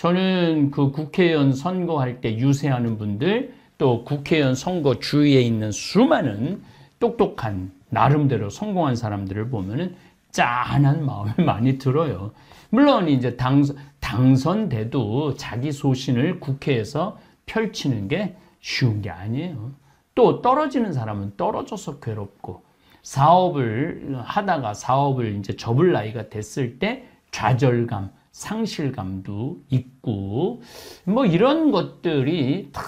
저는 그 국회의원 선거할 때 유세하는 분들, 또 국회의원 선거 주위에 있는 수많은 똑똑한 나름대로 성공한 사람들을 보면은 짠한 마음이 많이 들어요. 물론 이제 당선돼도 자기 소신을 국회에서 펼치는 게 쉬운 게 아니에요. 또 떨어지는 사람은 떨어져서 괴롭고, 사업을 하다가 사업을 이제 접을 나이가 됐을 때 좌절감, 상실감도 있고, 뭐 이런 것들이 다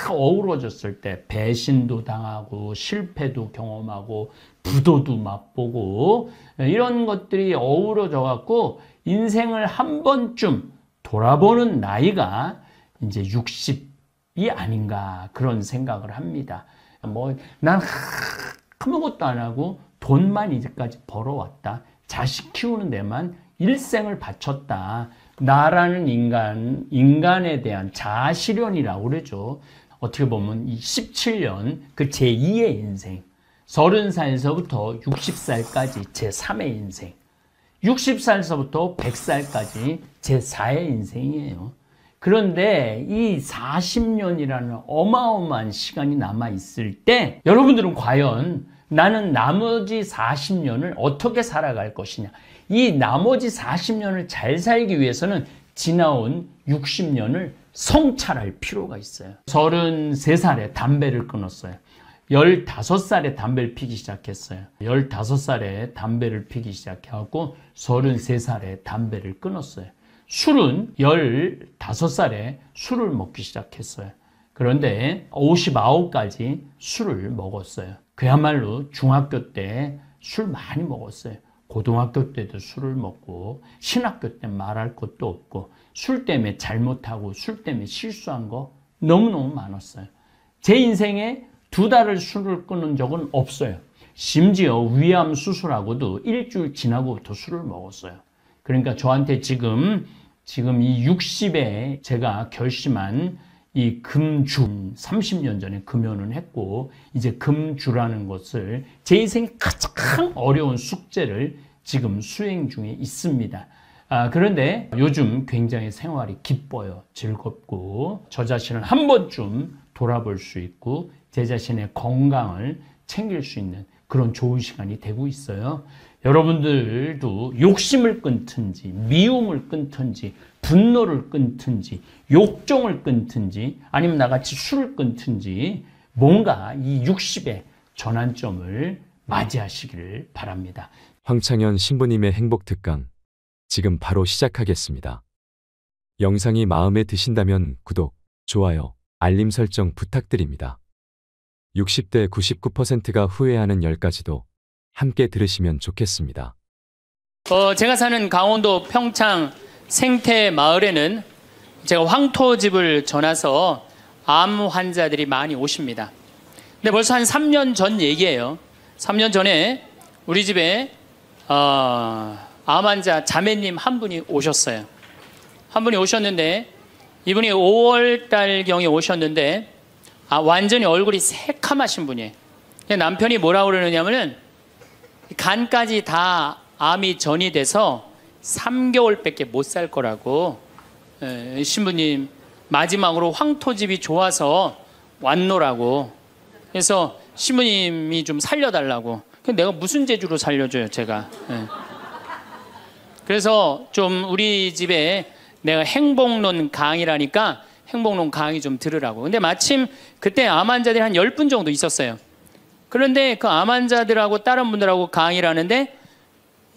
어우러졌을 때 배신도 당하고 실패도 경험하고 부도도 맛보고, 이런 것들이 어우러져 갖고 인생을 한 번쯤 돌아보는 나이가 이제 60이 아닌가, 그런 생각을 합니다. 뭐 난 아무것도 안 하고 돈만 이제까지 벌어왔다, 자식 키우는 데만 일생을 바쳤다, 나라는 인간에 대한 자아실현이라고 그러죠. 어떻게 보면 이 17년 그 제2의 인생, 30살에서부터 60살까지 제3의 인생, 60살에서부터 100살까지 제4의 인생이에요. 그런데 이 40년이라는 어마어마한 시간이 남아있을 때 여러분들은 과연 나는 나머지 40년을 어떻게 살아갈 것이냐, 이 나머지 40년을 잘 살기 위해서는 지나온 60년을 성찰할 필요가 있어요. 33살에 담배를 끊었어요. 15살에 담배를 피기 시작했어요. 15살에 담배를 피기 시작해갖고 33살에 담배를 끊었어요. 술은 15살에 술을 먹기 시작했어요. 그런데 59까지 술을 먹었어요. 그야말로 중학교 때 술 많이 먹었어요. 고등학교 때도 술을 먹고, 신학교 때 말할 것도 없고, 술 때문에 잘못하고 술 때문에 실수한 거 너무너무 많았어요. 제 인생에 2달을 술을 끊은 적은 없어요. 심지어 위암 수술하고도 일주일 지나고부터 술을 먹었어요. 그러니까 저한테 지금 이 60에 제가 결심한 이 금주, 30년 전에 금연을 했고, 이제 금주라는 것을 제 인생의 가장 어려운 숙제를 지금 수행 중에 있습니다. 그런데 요즘 굉장히 생활이 기뻐요. 즐겁고, 저 자신을 한 번쯤 돌아볼 수 있고, 제 자신의 건강을 챙길 수 있는 그런 좋은 시간이 되고 있어요. 여러분들도 욕심을 끊든지, 미움을 끊든지, 분노를 끊든지, 욕정을 끊든지, 아니면 나같이 술을 끊든지, 뭔가 이 60의 전환점을 맞이하시기를 바랍니다. 황창현 신부님의 행복특강, 지금 바로 시작하겠습니다. 영상이 마음에 드신다면 구독, 좋아요, 알림 설정 부탁드립니다. 60대 99%가 후회하는 10가지도 함께 들으시면 좋겠습니다. 제가 사는 강원도 평창 생태 마을에는 제가 황토집을 전해서 암 환자들이 많이 오십니다. 근데 벌써 한 3년 전 얘기예요. 3년 전에 우리 집에 암 환자 자매님 한 분이 오셨어요. 한 분이 오셨는데, 이분이 5월달경에 오셨는데 완전히 얼굴이 새카마신 분이에요. 남편이 뭐라고 그러느냐면은 간까지 다 암이 전이 돼서 3개월밖에 못 살 거라고, 신부님 마지막으로 황토집이 좋아서 왔노라고. 그래서 신부님이 좀 살려달라고. 내가 무슨 재주로 살려줘요, 제가. 그래서 좀 우리 집에 내가 행복론 강의라니까 행복론 강의 좀 들으라고. 근데 마침 그때 암 환자들이 한 10분 정도 있었어요. 그런데 그 암 환자들하고 다른 분들하고 강의를 하는데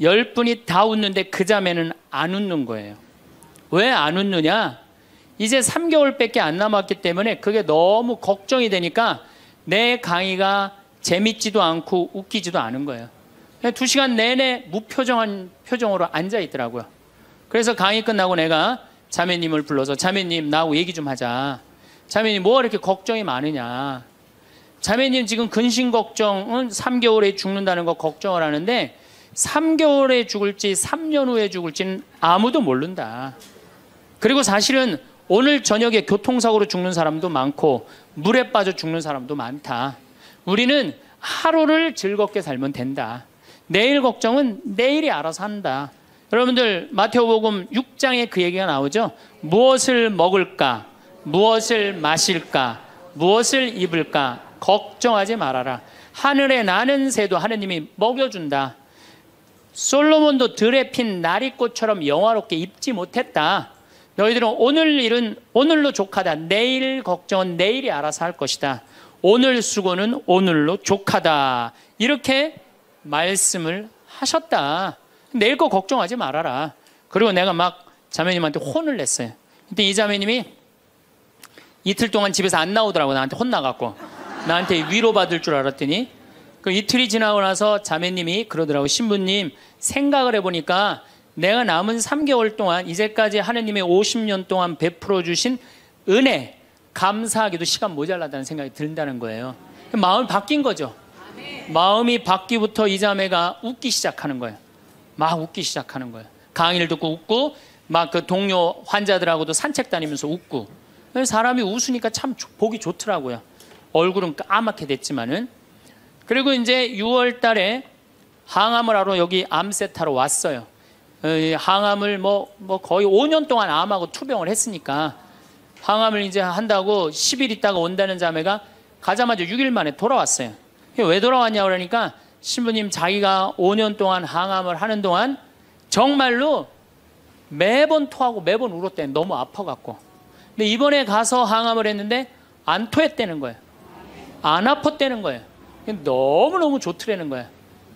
10분이 다 웃는데 그 자매는 안 웃는 거예요. 왜 안 웃느냐? 이제 3개월밖에 안 남았기 때문에 그게 너무 걱정이 되니까 내 강의가 재밌지도 않고 웃기지도 않은 거예요. 2시간 내내 무표정한 표정으로 앉아 있더라고요. 그래서 강의 끝나고 내가 자매님을 불러서, 자매님 나하고 얘기 좀 하자. 자매님 뭐가 이렇게 걱정이 많으냐. 자매님 지금 근심 걱정은 3개월에 죽는다는 거 걱정을 하는데 3개월에 죽을지 3년 후에 죽을지는 아무도 모른다. 그리고 사실은 오늘 저녁에 교통사고로 죽는 사람도 많고 물에 빠져 죽는 사람도 많다. 우리는 하루를 즐겁게 살면 된다. 내일 걱정은 내일이 알아서 한다. 여러분들 마태복음 6장에 그 얘기가 나오죠. 무엇을 먹을까? 무엇을 마실까? 무엇을 입을까? 걱정하지 말아라. 하늘에 나는 새도 하느님이 먹여준다. 솔로몬도 들에 핀 나리꽃처럼 영화롭게 입지 못했다. 너희들은 오늘 일은 오늘로 족하다. 내일 걱정은 내일이 알아서 할 것이다. 오늘 수고는 오늘로 족하다. 이렇게 말씀을 하셨다. 내일 거 걱정하지 말아라. 그리고 내가 막 자매님한테 혼을 냈어요. 근데 이 자매님이 이틀 동안 집에서 안 나오더라고. 나한테 혼나갖고. 나한테 위로받을 줄 알았더니 그 이틀이 지나고 나서 자매님이 그러더라고. 신부님, 생각을 해보니까 내가 남은 3개월 동안 이제까지 하느님의 50년 동안 베풀어 주신 은혜, 감사하기도 시간 모자라다는 생각이 든다는 거예요. 마음이 바뀐 거죠. 마음이 바뀌부터 이 자매가 웃기 시작하는 거예요. 막 웃기 시작하는 거예요. 강의를 듣고 웃고 막 그 동료 환자들하고도 산책 다니면서 웃고. 사람이 웃으니까 참 보기 좋더라고요. 얼굴은 까맣게 됐지만은. 그리고 이제 6월 달에 항암을 하러 여기 암세타로 왔어요. 항암을 뭐 거의 5년 동안 암하고 투병을 했으니까 항암을 이제 한다고 10일 있다가 온다는 자매가 가자마자 6일 만에 돌아왔어요. 왜 돌아왔냐 그러니까 신부님, 자기가 5년 동안 항암을 하는 동안 정말로 매번 토하고 매번 울었대. 너무 아파갖고. 근데 이번에 가서 항암을 했는데 안 토했다는 거예요. 안 아팠다는 거예요. 너무너무 좋더라는 거예요.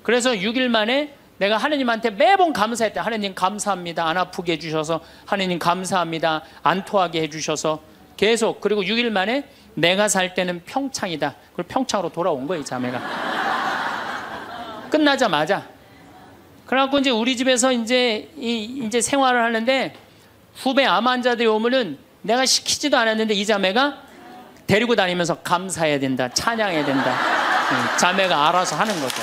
그래서 6일 만에 내가 하느님한테 매번 감사했대. 하느님 감사합니다. 안 아프게 해주셔서. 하느님 감사합니다. 안 토하게 해주셔서. 계속. 그리고 6일 만에 내가 살 때는 평창이다. 그리고 평창으로 돌아온 거예요, 이 자매가. 끝나자마자. 그래갖고 이제 우리 집에서 이제 생활을 하는데 후배 암 환자들이 오면은 내가 시키지도 않았는데 이 자매가 데리고 다니면서 감사해야 된다. 찬양해야 된다. 자매가 알아서 하는 거죠.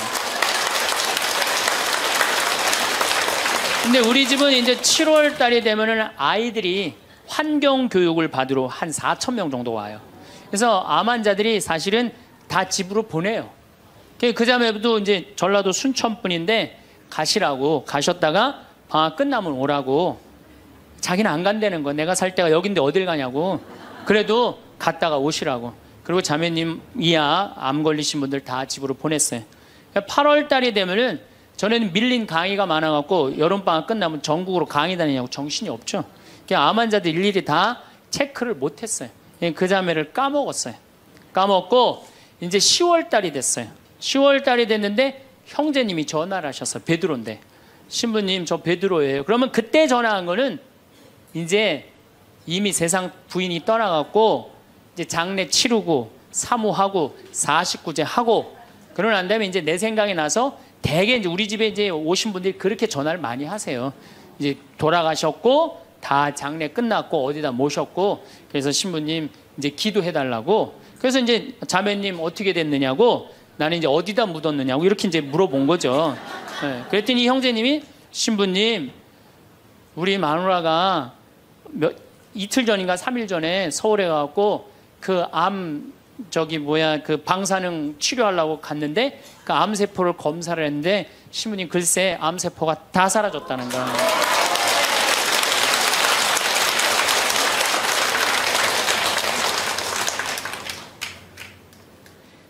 근데 우리 집은 이제 7월 달이 되면은 아이들이 환경 교육을 받으러 한 4,000명 정도 와요. 그래서 암 환자들이 사실은 다 집으로 보내요. 그 자매도 이제 전라도 순천 분인데 가시라고 가셨다가 방학 끝나면 오라고. 자기는 안 간다는 거. 내가 살 때가 여긴데 어딜 가냐고. 그래도 갔다가 오시라고. 그리고 자매님 이하 암 걸리신 분들 다 집으로 보냈어요. 8월 달이 되면은 전에는 밀린 강의가 많아갖고 여름방학 끝나면 전국으로 강의 다니냐고 정신이 없죠. 암 환자들 일일이 다 체크를 못했어요. 그 자매를 까먹었어요. 까먹고 이제 10월 달이 됐어요. 10월 달이 됐는데 형제님이 전화를 하셨어요. 베드로인데. 신부님, 저 베드로예요. 그러면 그때 전화한 거는 이제 이미 세상 부인이 떠나갖고 이제 장례 치르고 사모하고 49제 하고 그러고 난 다음에 이제 내 생각이 나서 대개 이제 우리 집에 이제 오신 분들이 그렇게 전화를 많이 하세요. 이제 돌아가셨고 다 장례 끝났고 어디다 모셨고 그래서 신부님 이제 기도해달라고. 그래서 이제 자매님 어떻게 됐느냐고 나는 이제 어디다 묻었느냐고 이렇게 이제 물어본 거죠. 네. 그랬더니 형제님이 신부님, 우리 마누라가 이틀 전인가 3일 전에 서울에 가갖고 그 그 방사능 치료하려고 갔는데 그 암세포를 검사를 했는데 신부님 글쎄 암세포가 다 사라졌다는 거예요.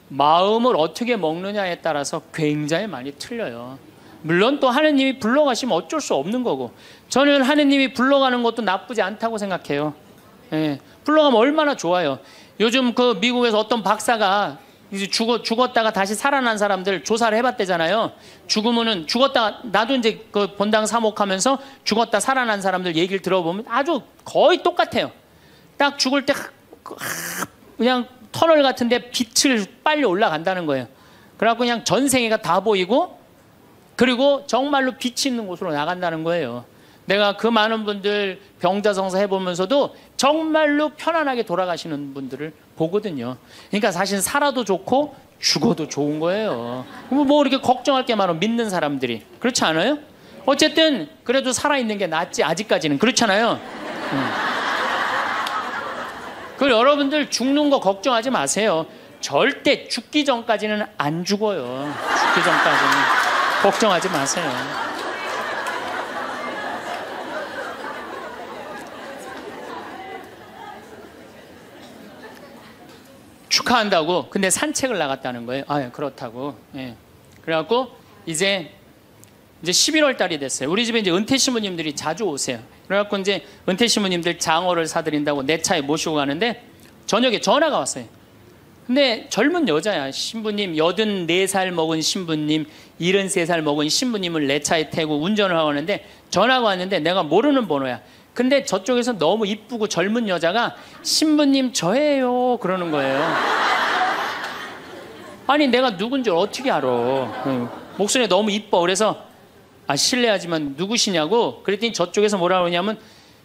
마음을 어떻게 먹느냐에 따라서 굉장히 많이 틀려요. 물론 또 하느님이 불러가시면 어쩔 수 없는 거고 저는 하느님이 불러가는 것도 나쁘지 않다고 생각해요. 예, 불러가면 얼마나 좋아요. 요즘 그 미국에서 어떤 박사가 이제 죽었다가 다시 살아난 사람들 조사를 해봤대잖아요. 죽으면은 죽었다 나도 이제 그 본당 사목하면서 죽었다 살아난 사람들 얘기를 들어보면 아주 거의 똑같아요. 딱 죽을 때 그냥 터널 같은데 빛을 빨리 올라간다는 거예요. 그래갖고 그냥 전생애가 다 보이고 그리고 정말로 빛이 있는 곳으로 나간다는 거예요. 내가 그 많은 분들 병자성사 해보면서도 정말로 편안하게 돌아가시는 분들을 보거든요. 그러니까 사실 살아도 좋고 죽어도 좋은 거예요. 뭐 이렇게 걱정할 게 많아 믿는 사람들이. 그렇지 않아요? 어쨌든 그래도 살아있는 게 낫지 아직까지는. 그렇잖아요. 그리고 여러분들 죽는 거 걱정하지 마세요. 절대 죽기 전까지는 안 죽어요. 죽기 전까지는 걱정하지 마세요. 축하한다고. 근데 산책을 나갔다는 거예요. 아, 그렇다고. 예. 그래갖고 이제 11월 달이 됐어요. 우리 집에 이제 은퇴 신부님들이 자주 오세요. 그래갖고 이제 은퇴 신부님들 장어를 사드린다고 내 차에 모시고 가는데 저녁에 전화가 왔어요. 근데 젊은 여자야. 신부님, 84살 먹은 신부님, 73살 먹은 신부님을 내 차에 태고 운전을 하고 하는데 전화가 왔는데 내가 모르는 번호야. 근데 저쪽에서 너무 이쁘고 젊은 여자가 신부님 저예요 그러는 거예요. 아니 내가 누군지 어떻게 알아. 목소리가 너무 이뻐. 그래서 실례하지만 누구시냐고 그랬더니 저쪽에서 뭐라 그러냐면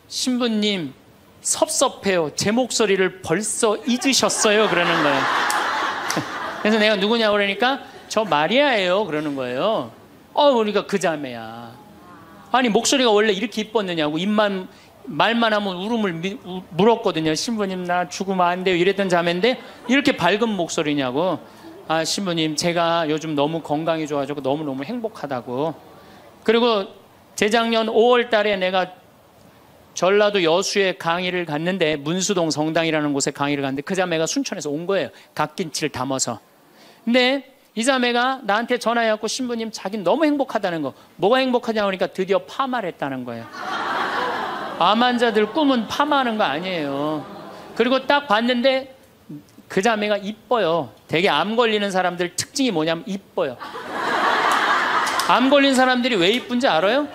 신부님 섭섭해요. 제 목소리를 벌써 잊으셨어요 그러는 거예요. 그래서 내가 누구냐고 그러니까 저 마리아예요 그러는 거예요. 그러니까 그 자매야. 아니 목소리가 원래 이렇게 이뻤느냐고. 말만 하면 울음을 물었거든요. 신부님 나 죽으면 안 돼요 이랬던 자매인데 이렇게 밝은 목소리냐고. 신부님 제가 요즘 너무 건강이 좋아지고 너무너무 행복하다고. 그리고 재작년 5월 달에 내가 전라도 여수에 강의를 갔는데 문수동 성당이라는 곳에 강의를 갔는데 그 자매가 순천에서 온 거예요. 갓김치를 담아서. 근데 이 자매가 나한테 전화해갖고 신부님 자기는 너무 행복하다는 거. 뭐가 행복하냐고 하니까 드디어 파마를 했다는 거예요. 암 환자들 꿈은 파마하는 거 아니에요. 그리고 딱 봤는데 그 자매가 이뻐요. 되게 암 걸리는 사람들 특징이 뭐냐면 이뻐요. 암 걸린 사람들이 왜 이쁜지 알아요?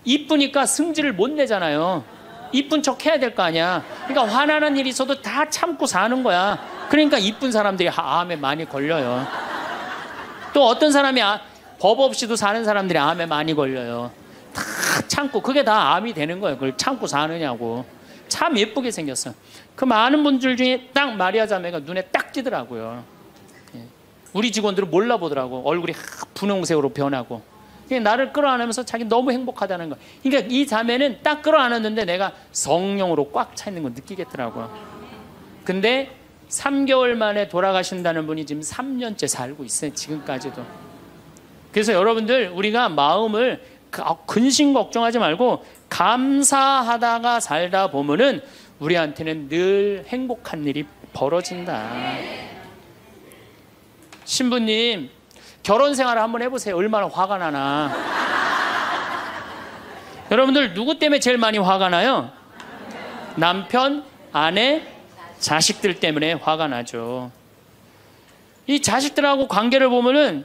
이쁘니까 승질을 못 내잖아요. 이쁜 척 해야 될 거 아니야. 그러니까 화나는 일이 있어도 다 참고 사는 거야. 그러니까 이쁜 사람들이 암에 많이 걸려요. 또 어떤 사람이 법 없이도 사는 사람들이 암에 많이 걸려요. 다 참고. 그게 다 암이 되는 거예요. 그걸 참고 사느냐고. 참 예쁘게 생겼어. 그 많은 분들 중에 딱 마리아 자매가 눈에 딱 띄더라고요. 우리 직원들은 몰라보더라고. 얼굴이 분홍색으로 변하고. 나를 끌어안으면서 자기 너무 행복하다는 거. 그러니까 이 자매는 딱 끌어안았는데 내가 성령으로 꽉 차 있는 거 느끼겠더라고요. 근데 3개월 만에 돌아가신다는 분이 지금 3년째 살고 있어요. 지금까지도. 그래서 여러분들 우리가 마음을 근심 걱정하지 말고 감사하다가 살다 보면은 우리한테는 늘 행복한 일이 벌어진다. 신부님 결혼 생활을 한번 해보세요. 얼마나 화가 나나. 여러분들 누구 때문에 제일 많이 화가 나요? 남편, 아내, 자식들 때문에 화가 나죠. 이 자식들하고 관계를 보면은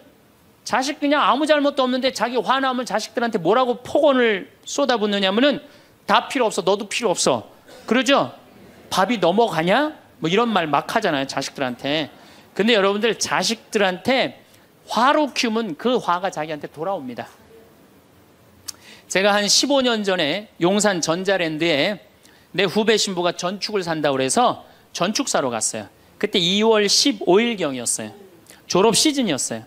자식 그냥 아무 잘못도 없는데 자기 화나면 자식들한테 뭐라고 폭언을 쏟아붓느냐면은 다 필요 없어. 너도 필요 없어. 그러죠? 밥이 넘어가냐? 뭐 이런 말 막 하잖아요. 자식들한테. 근데 여러분들 자식들한테 화로 키우면 그 화가 자기한테 돌아옵니다. 제가 한 15년 전에 용산 전자랜드에 내 후배 신부가 전축을 산다고 그래서 전축 사러 갔어요. 그때 2월 15일경이었어요. 졸업 시즌이었어요.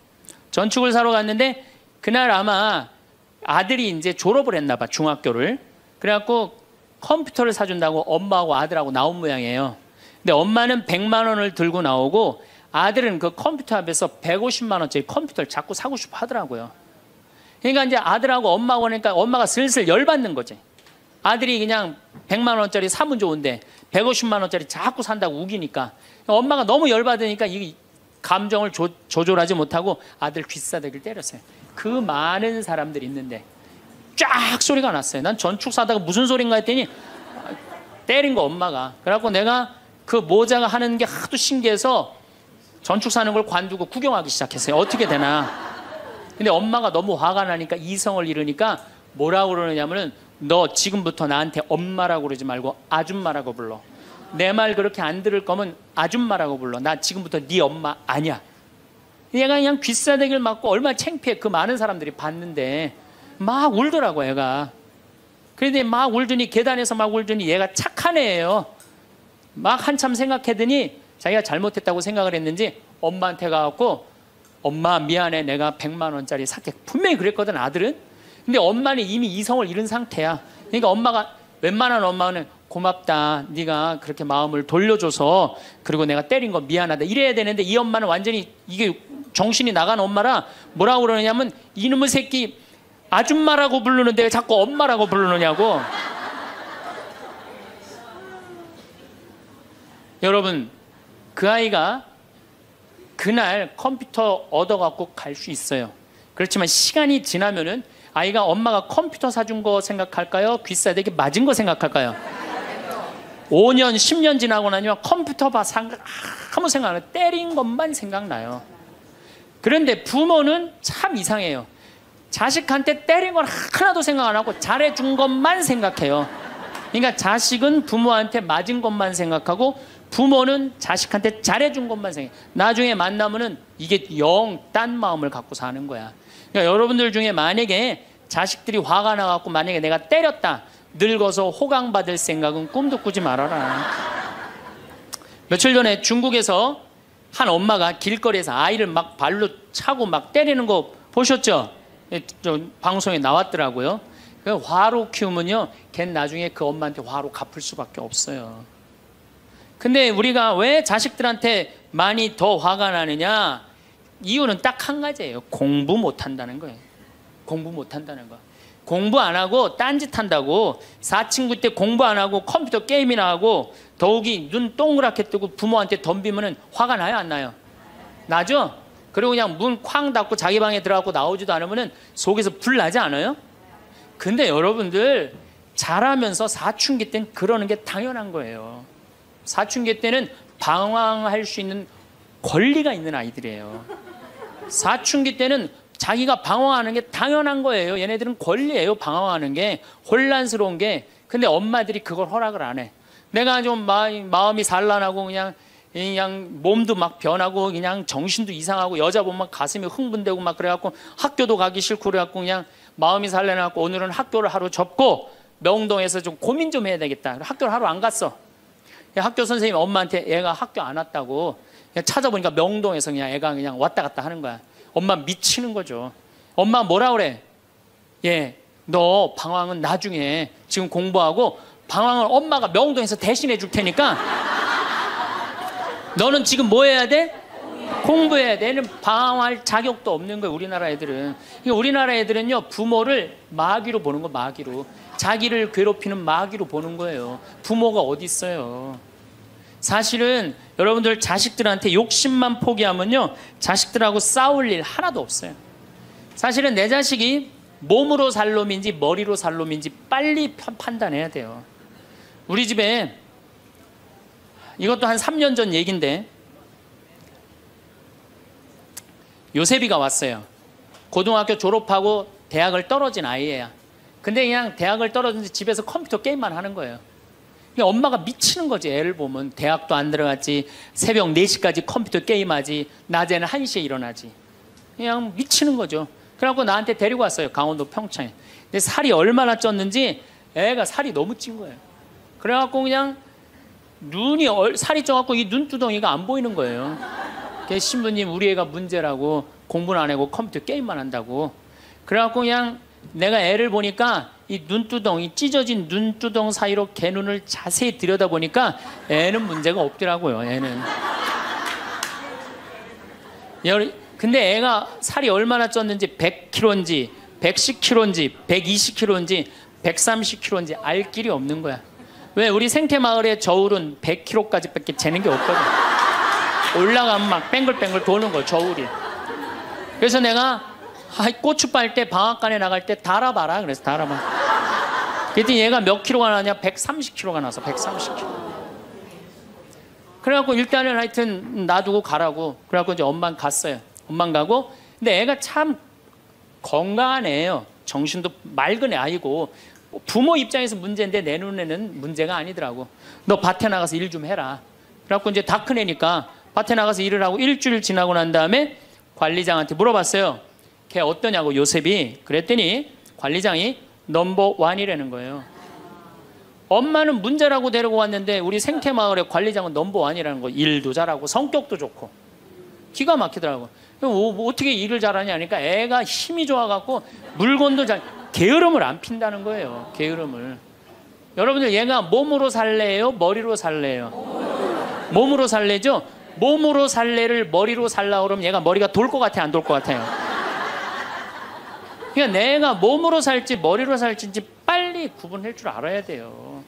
전축을 사러 갔는데 그날 아마 아들이 이제 졸업을 했나 봐. 중학교를. 그래갖고 컴퓨터를 사준다고 엄마하고 아들하고 나온 모양이에요. 근데 엄마는 100만 원을 들고 나오고 아들은 그 컴퓨터 앞에서 150만 원짜리 컴퓨터를 자꾸 사고 싶어 하더라고요. 그러니까 이제 아들하고 엄마하고 하니까 엄마가 슬슬 열받는 거지. 아들이 그냥 100만 원짜리 사면 좋은데 150만 원짜리 자꾸 산다고 우기니까 엄마가 너무 열받으니까 이 감정을 조절하지 못하고 아들 귀싸대기를 때렸어요. 그 많은 사람들이 있는데 쫙 소리가 났어요. 난 전축 사다가 무슨 소린가 했더니 때린 거 엄마가. 그래갖고 내가 그 모자가 하는 게 하도 신기해서 전축 사는 걸 관두고 구경하기 시작했어요. 어떻게 되나. 근데 엄마가 너무 화가 나니까 이성을 잃으니까 뭐라고 그러느냐면은 너 지금부터 나한테 엄마라고 그러지 말고 아줌마라고 불러. 내 말 그렇게 안 들을 거면 아줌마라고 불러. 나 지금부터 네 엄마 아니야. 얘가 그냥 귀싸대기를 맞고 얼마나 창피해. 그 많은 사람들이 봤는데 막 울더라고 애가. 그런데 막 울더니 계단에서 막 울더니 얘가 착한 애예요. 막 한참 생각하더니 자기가 잘못했다고 생각을 했는지 엄마한테 가갖고 엄마 미안해 내가 100만 원짜리 살게. 분명히 그랬거든 아들은. 근데 엄마는 이미 이성을 잃은 상태야. 그러니까 엄마가 웬만한 엄마는 고맙다 네가 그렇게 마음을 돌려줘서 그리고 내가 때린 거 미안하다 이래야 되는데 이 엄마는 완전히 이게 정신이 나간 엄마라 뭐라고 그러냐면 이놈의 새끼 아줌마라고 부르는데 왜 자꾸 엄마라고 부르느냐고. 여러분 그 아이가 그날 컴퓨터 얻어갖고 갈 수 있어요. 그렇지만 시간이 지나면은 아이가 엄마가 컴퓨터 사준 거 생각할까요? 귀싸대기 맞은 거 생각할까요? 5년, 10년 지나고 나면 컴퓨터 아무 생각 안 해요. 때린 것만 생각나요. 그런데 부모는 참 이상해요. 자식한테 때린 건 하나도 생각 안 하고 잘해준 것만 생각해요. 그러니까 자식은 부모한테 맞은 것만 생각하고 부모는 자식한테 잘해준 것만 생각해요. 나중에 만나면은 이게 영 딴 마음을 갖고 사는 거야. 그러니까 여러분들 중에 만약에 자식들이 화가 나갖고 만약에 내가 때렸다, 늙어서 호강받을 생각은 꿈도 꾸지 말아라. 며칠 전에 중국에서 한 엄마가 길거리에서 아이를 막 발로 차고 막 때리는 거 보셨죠? 방송에 나왔더라고요. 화로 키우면요, 걔는 나중에 그 엄마한테 화로 갚을 수밖에 없어요. 근데 우리가 왜 자식들한테 많이 더 화가 나느냐? 이유는 딱 한 가지예요. 공부 못한다는 거예요. 공부 못한다는 거. 공부 안 하고 딴짓 한다고, 사친구 때 공부 안 하고 컴퓨터 게임이나 하고 더욱이 눈 동그랗게 뜨고 부모한테 덤비면은 화가 나요, 안 나요? 나죠? 그리고 그냥 문 쾅 닫고 자기 방에 들어가고 나오지도 않으면은 속에서 불 나지 않아요? 근데 여러분들 자라면서 사춘기 때는 그러는 게 당연한 거예요. 사춘기 때는 방황할 수 있는 권리가 있는 아이들이에요. 사춘기 때는 자기가 방황하는 게 당연한 거예요. 얘네들은 권리예요, 방황하는 게. 혼란스러운 게. 근데 엄마들이 그걸 허락을 안 해. 내가 좀 마음이 산란하고 그냥 몸도 막 변하고 그냥 정신도 이상하고 여자 보면 가슴이 흥분되고 막 그래갖고 학교도 가기 싫고 그래갖고 그냥 마음이 산란해갖고 오늘은 학교를 하루 접고 명동에서 좀 고민 좀 해야 되겠다. 학교를 하루 안 갔어. 학교 선생님이 엄마한테 애가 학교 안 왔다고 그냥 찾아보니까 명동에서 그냥 애가 그냥 왔다 갔다 하는 거야. 엄마 미치는 거죠. 엄마 뭐라 그래? 예, 너 방황은 나중에 지금 공부하고 방황을 엄마가 명동에서 대신해 줄 테니까 너는 지금 뭐 해야 돼? 공부해야 돼. 얘는 방황할 자격도 없는 거예요, 우리나라 애들은. 그러니까 우리나라 애들은요, 부모를 마귀로 보는 거, 마귀로. 자기를 괴롭히는 마귀로 보는 거예요. 부모가 어디 있어요. 사실은 여러분들 자식들한테 욕심만 포기하면요, 자식들하고 싸울 일 하나도 없어요. 사실은 내 자식이 몸으로 살 놈인지 머리로 살 놈인지 빨리 판단해야 돼요. 우리 집에 이것도 한 3년 전 얘기인데 요셉이가 왔어요. 고등학교 졸업하고 대학을 떨어진 아이예요. 근데 그냥 대학을 떨어졌는데 집에서 컴퓨터 게임만 하는 거예요. 엄마가 미치는 거지. 애를 보면 대학도 안 들어갔지, 새벽 4시까지 컴퓨터 게임하지, 낮에는 1시에 일어나지. 그냥 미치는 거죠. 그래갖고 나한테 데리고 왔어요, 강원도 평창에. 근데 살이 얼마나 쪘는지 애가 살이 너무 찐 거예요. 그래갖고 그냥 눈이 살이 쪄갖고 이 눈두덩이가 안 보이는 거예요. 신부님, 우리 애가 문제라고, 공부는 안 하고 컴퓨터 게임만 한다고. 그래갖고 그냥 내가 애를 보니까 이 눈두덩이, 찢어진 눈두덩 사이로 걔 눈을 자세히 들여다보니까 애는 문제가 없더라고요. 애는. 근데 애가 살이 얼마나 쪘는지, 100kg인지 110kg인지 120kg인지 130kg인지 알 길이 없는 거야. 왜? 우리 생태마을의 저울은 100kg까지밖에 재는 게 없거든. 올라가면 막 뱅글뱅글 도는 거야, 저울이. 그래서 내가 고추 빨 때 방앗간에 나갈 때 달아봐라. 그래서 달아봐. 그랬더니 얘가 몇 킬로가 나냐? 130kg가 나서 130kg. 그래갖고 일단은 하여튼 놔두고 가라고. 그래갖고 이제 엄마는 갔어요. 엄마는 가고. 근데 애가 참 건강한 애예요. 정신도 맑은 애 아이고. 부모 입장에서 문제인데 내 눈에는 문제가 아니더라고. 너 밭에 나가서 일 좀 해라. 그래갖고 이제 다 큰 애니까 밭에 나가서 일을 하고 일주일 지나고 난 다음에 관리장한테 물어봤어요. 걔 어떠냐고, 요셉이. 그랬더니 관리장이 넘버 1이라는 거예요. 엄마는 문제라고 데리고 왔는데 우리 생태마을의 관리장은 넘버 1이라는 거. 일도 잘하고 성격도 좋고 기가 막히더라고. 어떻게 일을 잘하냐 하니까 애가 힘이 좋아갖고 물건도 잘, 게으름을 안 핀다는 거예요. 게으름을. 여러분들 얘가 몸으로 살래요? 머리로 살래요? 몸으로 살래죠? 몸으로 살래를 머리로 살라고 그러면 얘가 머리가 돌 것 같아요, 안 돌 것 같아요? 그러니까 내가 몸으로 살지 머리로 살지 빨리 구분할 줄 알아야 돼요.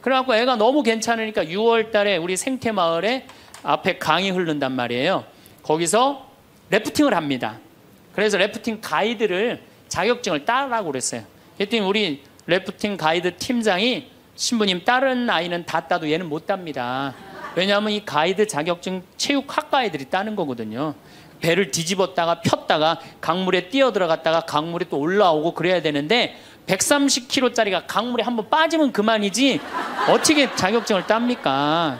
그래갖고 애가 너무 괜찮으니까 6월 달에 우리 생태마을에 앞에 강이 흐른단 말이에요. 거기서 래프팅을 합니다. 그래서 래프팅 가이드를 자격증을 따라고 그랬어요. 그랬더니 우리 래프팅 가이드 팀장이 신부님 다른 아이는 다 따도 얘는 못 땁니다. 왜냐하면 이 가이드 자격증 체육학과 애들이 따는 거거든요. 배를 뒤집었다가 폈다가 강물에 뛰어 들어갔다가 강물에 또 올라오고 그래야 되는데 130kg짜리가 강물에 한번 빠지면 그만이지 어떻게 자격증을 땁니까?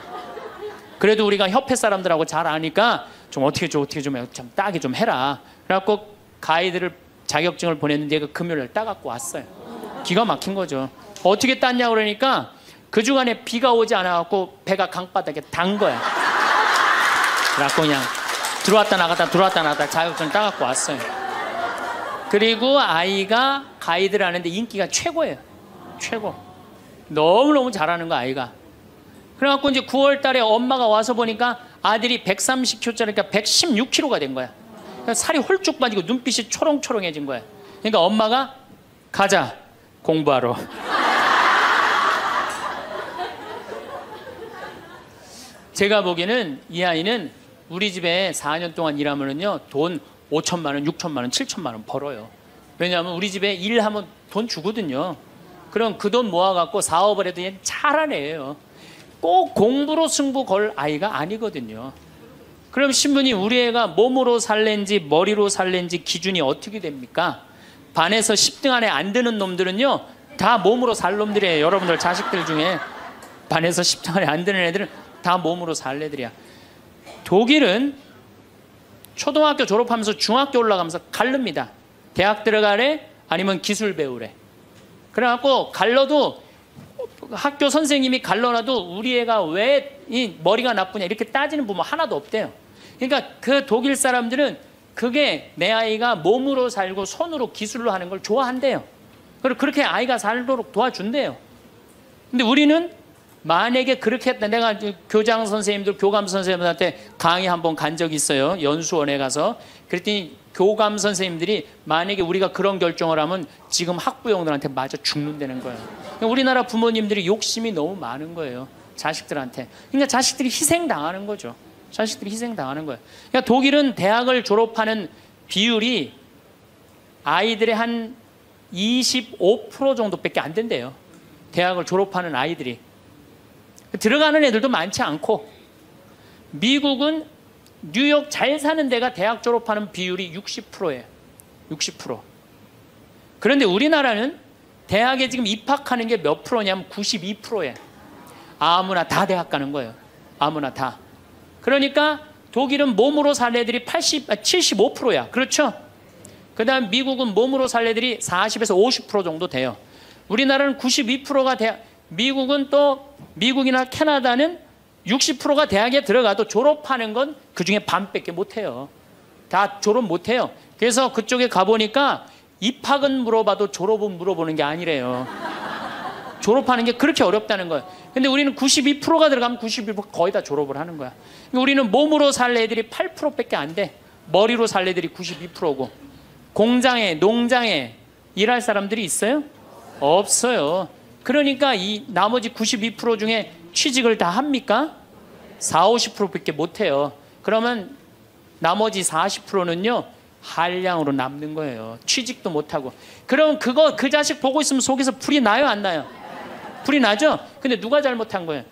그래도 우리가 협회 사람들하고 잘 아니까 좀 어떻게 좀 따게 좀 해라. 그래갖고 가이드를 자격증을 보냈는데 그 금요일날 따갖고 왔어요. 기가 막힌 거죠. 어떻게 땄냐 그러니까 그 주간에 비가 오지 않아갖고 배가 강바닥에 단 거야. 그래갖고 그냥 들어왔다 나갔다 자격증을 따갖고 왔어요. 그리고 아이가 가이드를 하는데 인기가 최고예요. 최고. 너무너무 잘하는 거 아이가. 그래갖고 이제 9월 달에 엄마가 와서 보니까 아들이 130kg짜리니까 116kg가 된 거야. 그러니까 살이 홀쭉 빠지고 눈빛이 초롱초롱해진 거야. 그러니까 엄마가 가자 공부하러. 제가 보기에는 이 아이는 우리 집에 4년 동안 일하면은요 돈 5천만 원, 6천만 원, 7천만 원 벌어요. 왜냐하면 우리 집에 일하면 돈 주거든요. 그럼 그 돈 모아갖고 사업을 해도 얘는 잘하는 애예요. 꼭 공부로 승부 걸 아이가 아니거든요. 그럼 신부님 우리 애가 몸으로 살랜지 머리로 살랜지 기준이 어떻게 됩니까? 반에서 10등 안에 안 드는 놈들은요 다 몸으로 살 놈들이에요. 여러분들 자식들 중에 반에서 10등 안에 안 드는 애들은 다 몸으로 살 애들이야. 독일은 초등학교 졸업하면서 중학교 올라가면서 갈릅니다. 대학 들어가래 아니면 기술 배우래. 그래갖고 갈러도 학교 선생님이 갈러놔도 우리 애가 왜 이 머리가 나쁘냐 이렇게 따지는 부모 하나도 없대요. 그러니까 그 독일 사람들은 그게 내 아이가 몸으로 살고 손으로 기술로 하는 걸 좋아한대요. 그리고 그렇게 아이가 살도록 도와준대요. 근데 우리는 만약에 그렇게 했다. 내가 교장 선생님들, 교감 선생님들한테 강의 한번 간 적이 있어요. 연수원에 가서. 그랬더니 교감 선생님들이 만약에 우리가 그런 결정을 하면 지금 학부형들한테 맞아 죽는다는 거예요. 우리나라 부모님들이 욕심이 너무 많은 거예요. 자식들한테. 그러니까 자식들이 희생당하는 거죠. 자식들이 희생당하는 거예요. 그러니까 독일은 대학을 졸업하는 비율이 아이들의 한 25% 정도밖에 안 된대요. 대학을 졸업하는 아이들이. 들어가는 애들도 많지 않고, 미국은 뉴욕 잘 사는 데가 대학 졸업하는 비율이 60%예요. 60%. 그런데 우리나라는 대학에 지금 입학하는 게 몇 프로냐면 92%예요. 아무나 다 대학 가는 거예요. 아무나 다. 그러니까 독일은 몸으로 살 애들이 75%야. 그렇죠? 그 다음 미국은 몸으로 살 애들이 40에서 50% 정도 돼요. 우리나라는 92%가 대학, 미국은 또 미국이나 캐나다는 60%가 대학에 들어가도 졸업하는 건 그중에 반밖에 못해요. 다 졸업 못해요. 그래서 그쪽에 가보니까 입학은 물어봐도 졸업은 물어보는 게 아니래요. 졸업하는 게 그렇게 어렵다는 거예요. 근데 우리는 92%가 들어가면 92% 거의 다 졸업을 하는 거야. 우리는 몸으로 살 애들이 8%밖에 안 돼. 머리로 살 애들이 92%고. 공장에, 농장에 일할 사람들이 있어요? 없어요. 그러니까 이 나머지 92% 중에 취직을 다 합니까? 40, 50%밖에 못해요. 그러면 나머지 40%는요 한량으로 남는 거예요. 취직도 못하고. 그럼 그 자식 보고 있으면 속에서 불이 나요 안 나요? 불이 나죠? 근데 누가 잘못한 거예요?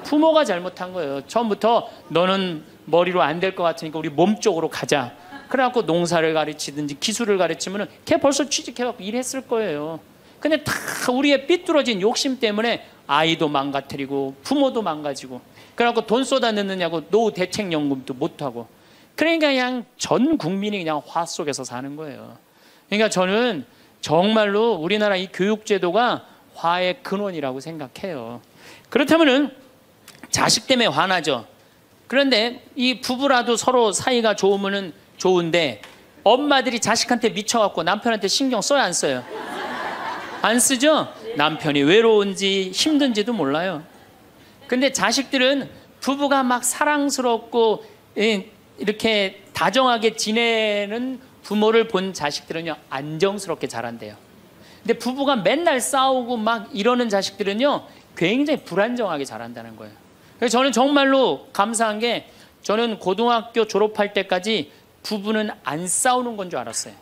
부모가 잘못한 거예요. 처음부터 너는 머리로 안 될 것 같으니까 우리 몸 쪽으로 가자. 그래갖고 농사를 가르치든지 기술을 가르치면은 걔 벌써 취직해갖고 일했을 거예요. 근데 다 우리의 삐뚤어진 욕심 때문에 아이도 망가뜨리고 부모도 망가지고, 그래갖고 돈 쏟아 넣느냐고 노후 대책연금도 못하고. 그러니까 그냥 전 국민이 그냥 화 속에서 사는 거예요. 그러니까 저는 정말로 우리나라 이 교육제도가 화의 근원이라고 생각해요. 그렇다면은 자식 때문에 화나죠. 그런데 이 부부라도 서로 사이가 좋으면은 좋은데, 엄마들이 자식한테 미쳐갖고 남편한테 신경 써야 안 써요? 안 쓰죠? 남편이 외로운지 힘든지도 몰라요. 근데 자식들은 부부가 막 사랑스럽고 이렇게 다정하게 지내는 부모를 본 자식들은요 안정스럽게 자란대요. 근데 부부가 맨날 싸우고 막 이러는 자식들은요 굉장히 불안정하게 자란다는 거예요. 그래서 저는 정말로 감사한 게 저는 고등학교 졸업할 때까지 부부는 안 싸우는 건 줄 알았어요.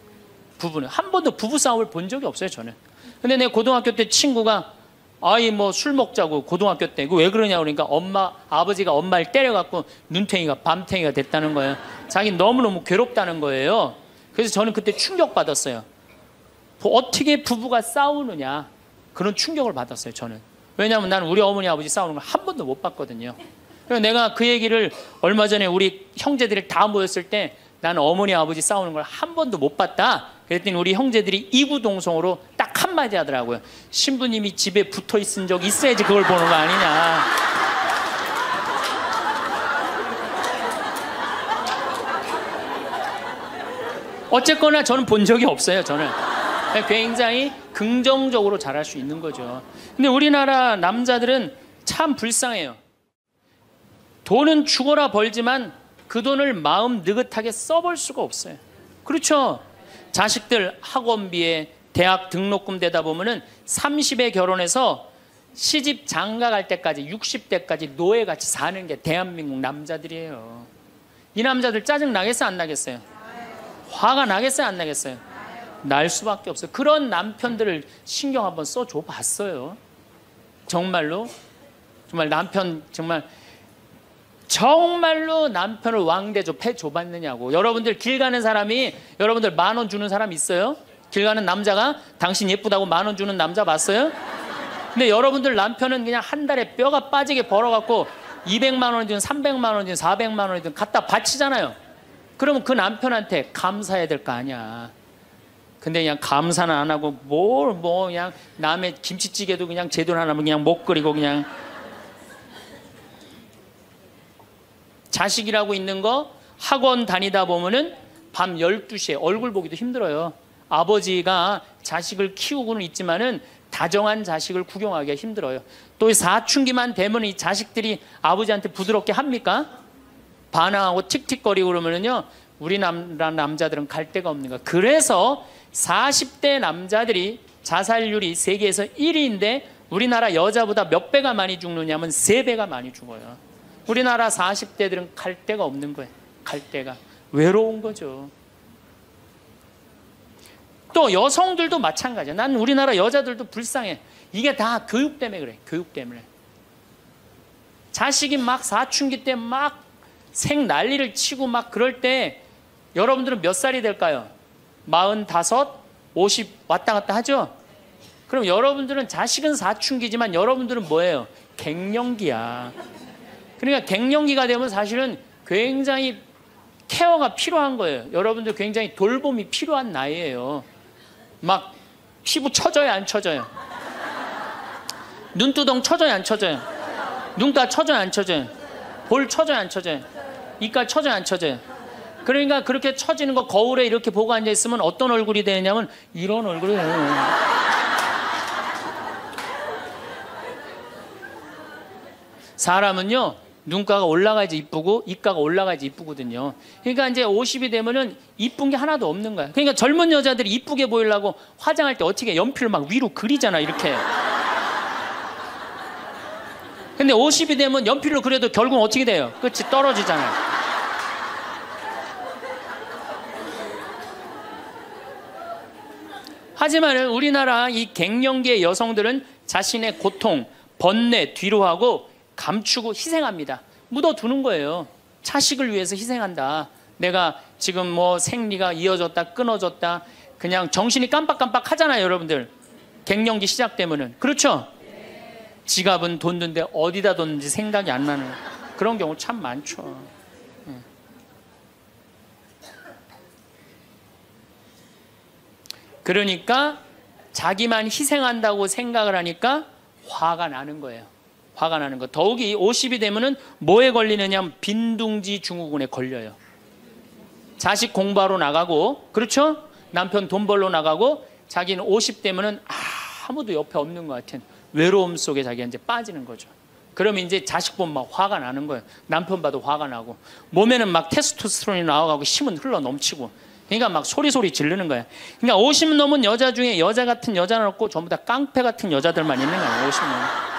부부는 한 번도 부부 싸움을 본 적이 없어요, 저는. 근데 내 고등학교 때 친구가 아이 뭐 술 먹자고 고등학교 때 왜 그러냐 그러니까 아버지가 엄마를 때려갖고 눈탱이가 밤탱이가 됐다는 거예요. 자기 너무너무 괴롭다는 거예요. 그래서 저는 그때 충격받았어요. 어떻게 부부가 싸우느냐 그런 충격을 받았어요, 저는. 왜냐하면 나는 우리 어머니 아버지 싸우는 걸 한 번도 못 봤거든요. 그래서 내가 그 얘기를 얼마 전에 우리 형제들이 다 모였을 때 나는 어머니 아버지 싸우는 걸 한 번도 못 봤다. 그랬더니 우리 형제들이 이구동성으로 딱 한마디 하더라고요. 신부님이 집에 붙어 있은 적 있어야지 그걸 보는 거 아니냐. 어쨌거나 저는 본 적이 없어요. 저는 굉장히 긍정적으로 잘할 수 있는 거죠. 근데 우리나라 남자들은 참 불쌍해요. 돈은 죽어라 벌지만 그 돈을 마음 느긋하게 써볼 수가 없어요. 그렇죠? 자식들 학원비에 대학 등록금 대다 보면은 30에 결혼해서 시집 장가 갈 때까지 60대까지 노예같이 사는 게 대한민국 남자들이에요. 이 남자들 짜증 나겠어요, 안 나겠어요? 화가 나겠어요, 안 나겠어요? 날 수밖에 없어요. 그런 남편들을 신경 한번 써줘 봤어요. 정말로 남편 정말로 남편을 왕대조 패줘봤느냐고. 여러분들 길 가는 사람이 여러분들 10,000원 주는 사람 있어요? 길 가는 남자가 당신 예쁘다고 10,000원 주는 남자 봤어요? 근데 여러분들 남편은 그냥 한 달에 뼈가 빠지게 벌어갖고 200만 원이든 300만 원이든 400만 원이든 갖다 바치잖아요. 그러면 그 남편한테 감사해야 될 거 아니야. 근데 그냥 감사는 안 하고 그냥 남의 김치찌개도 그냥 제대로 안 하면 그냥 못 끓이고 그냥. 자식이라고 있는 거 학원 다니다 보면은 밤 12시에 얼굴 보기도 힘들어요. 아버지가 자식을 키우고는 있지만은 다정한 자식을 구경하기가 힘들어요. 또 사춘기만 되면 이 자식들이 아버지한테 부드럽게 합니까? 반항하고 틱틱거리고 그러면은요, 우리나라 남자들은 갈 데가 없는 거야. 그래서 40대 남자들이 자살률이 세계에서 1위인데 우리나라 여자보다 몇 배가 많이 죽느냐면 3배가 많이 죽어요. 우리나라 40대들은 갈 데가 없는 거예요. 갈 데가. 외로운 거죠. 또 여성들도 마찬가지야. 난 우리나라 여자들도 불쌍해. 이게 다 교육 때문에 그래. 교육 때문에. 자식이 막 사춘기 때 막 생 난리를 치고 막 그럴 때 여러분들은 몇 살이 될까요? 45, 50 왔다 갔다 하죠? 그럼 여러분들은 자식은 사춘기지만 여러분들은 뭐예요? 갱년기야. 그러니까 갱년기가 되면 사실은 굉장히 케어가 필요한 거예요. 여러분들 굉장히 돌봄이 필요한 나이예요. 막 피부 처져요, 안 처져요? 눈두덩 처져요, 안 처져요? 눈가 처져요, 안 처져요? 볼 처져요, 안 처져요? 이깔 처져요, 안 처져요? 그러니까 그렇게 처지는 거 거울에 이렇게 보고 앉아있으면 어떤 얼굴이 되냐면 이런 얼굴이 돼요. 사람은요, 눈가가 올라가야지 이쁘고 입가가 올라가야지 이쁘거든요. 그러니까 이제 50이 되면은 이쁜 게 하나도 없는 거야. 그러니까 젊은 여자들이 이쁘게 보이려고 화장할 때 어떻게 연필을 막 위로 그리잖아, 이렇게. 근데 50이 되면 연필로 그려도 결국은 어떻게 돼요? 끝이 떨어지잖아요. 하지만 우리나라 이 갱년기의 여성들은 자신의 고통, 번뇌 뒤로 하고 감추고 희생합니다. 묻어두는 거예요. 자식을 위해서 희생한다. 내가 지금 뭐 생리가 이어졌다, 끊어졌다, 그냥 정신이 깜빡깜빡 하잖아요, 여러분들. 갱년기 시작되면은. 그렇죠? 지갑은 뒀는데 어디다 뒀는지 생각이 안 나는 그런 경우 참 많죠. 그러니까 자기만 희생한다고 생각을 하니까 화가 나는 거예요. 화가 나는 거. 더욱이 50이 되면은 뭐에 걸리느냐? 빈둥지 증후군에 걸려요. 자식 공부하러 나가고, 그렇죠? 남편 돈 벌러 나가고, 자기는 50 되면은 아무도 옆에 없는 것 같은 외로움 속에 자기가 이제 빠지는 거죠. 그러면 이제 자식 보면 막 화가 나는 거예요. 남편 봐도 화가 나고, 몸에는 막 테스토스테론이 나와가고 힘은 흘러 넘치고, 그러니까 막 소리 지르는 거야. 그러니까 50 넘은 여자 중에 여자 같은 여자는 없고 전부 다 깡패 같은 여자들만 있는 거예요. 50 넘은.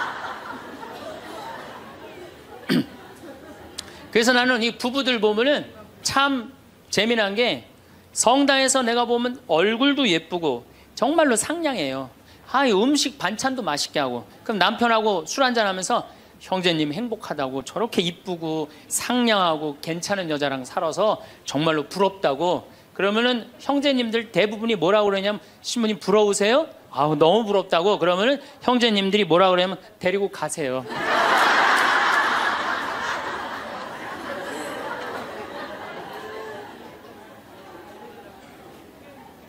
그래서 나는 이 부부들 보면은 참 재미난 게 성당에서 내가 보면 얼굴도 예쁘고 정말로 상냥해요. 이 음식 반찬도 맛있게 하고, 그럼 남편하고 술 한잔 하면서 형제님 행복하다고, 저렇게 이쁘고 상냥하고 괜찮은 여자랑 살아서 정말로 부럽다고. 그러면은 형제님들 대부분이 뭐라고 그러냐면, 신부님 부러우세요? 너무 부럽다고. 그러면은 형제님들이 뭐라고 그러냐면, 데리고 가세요.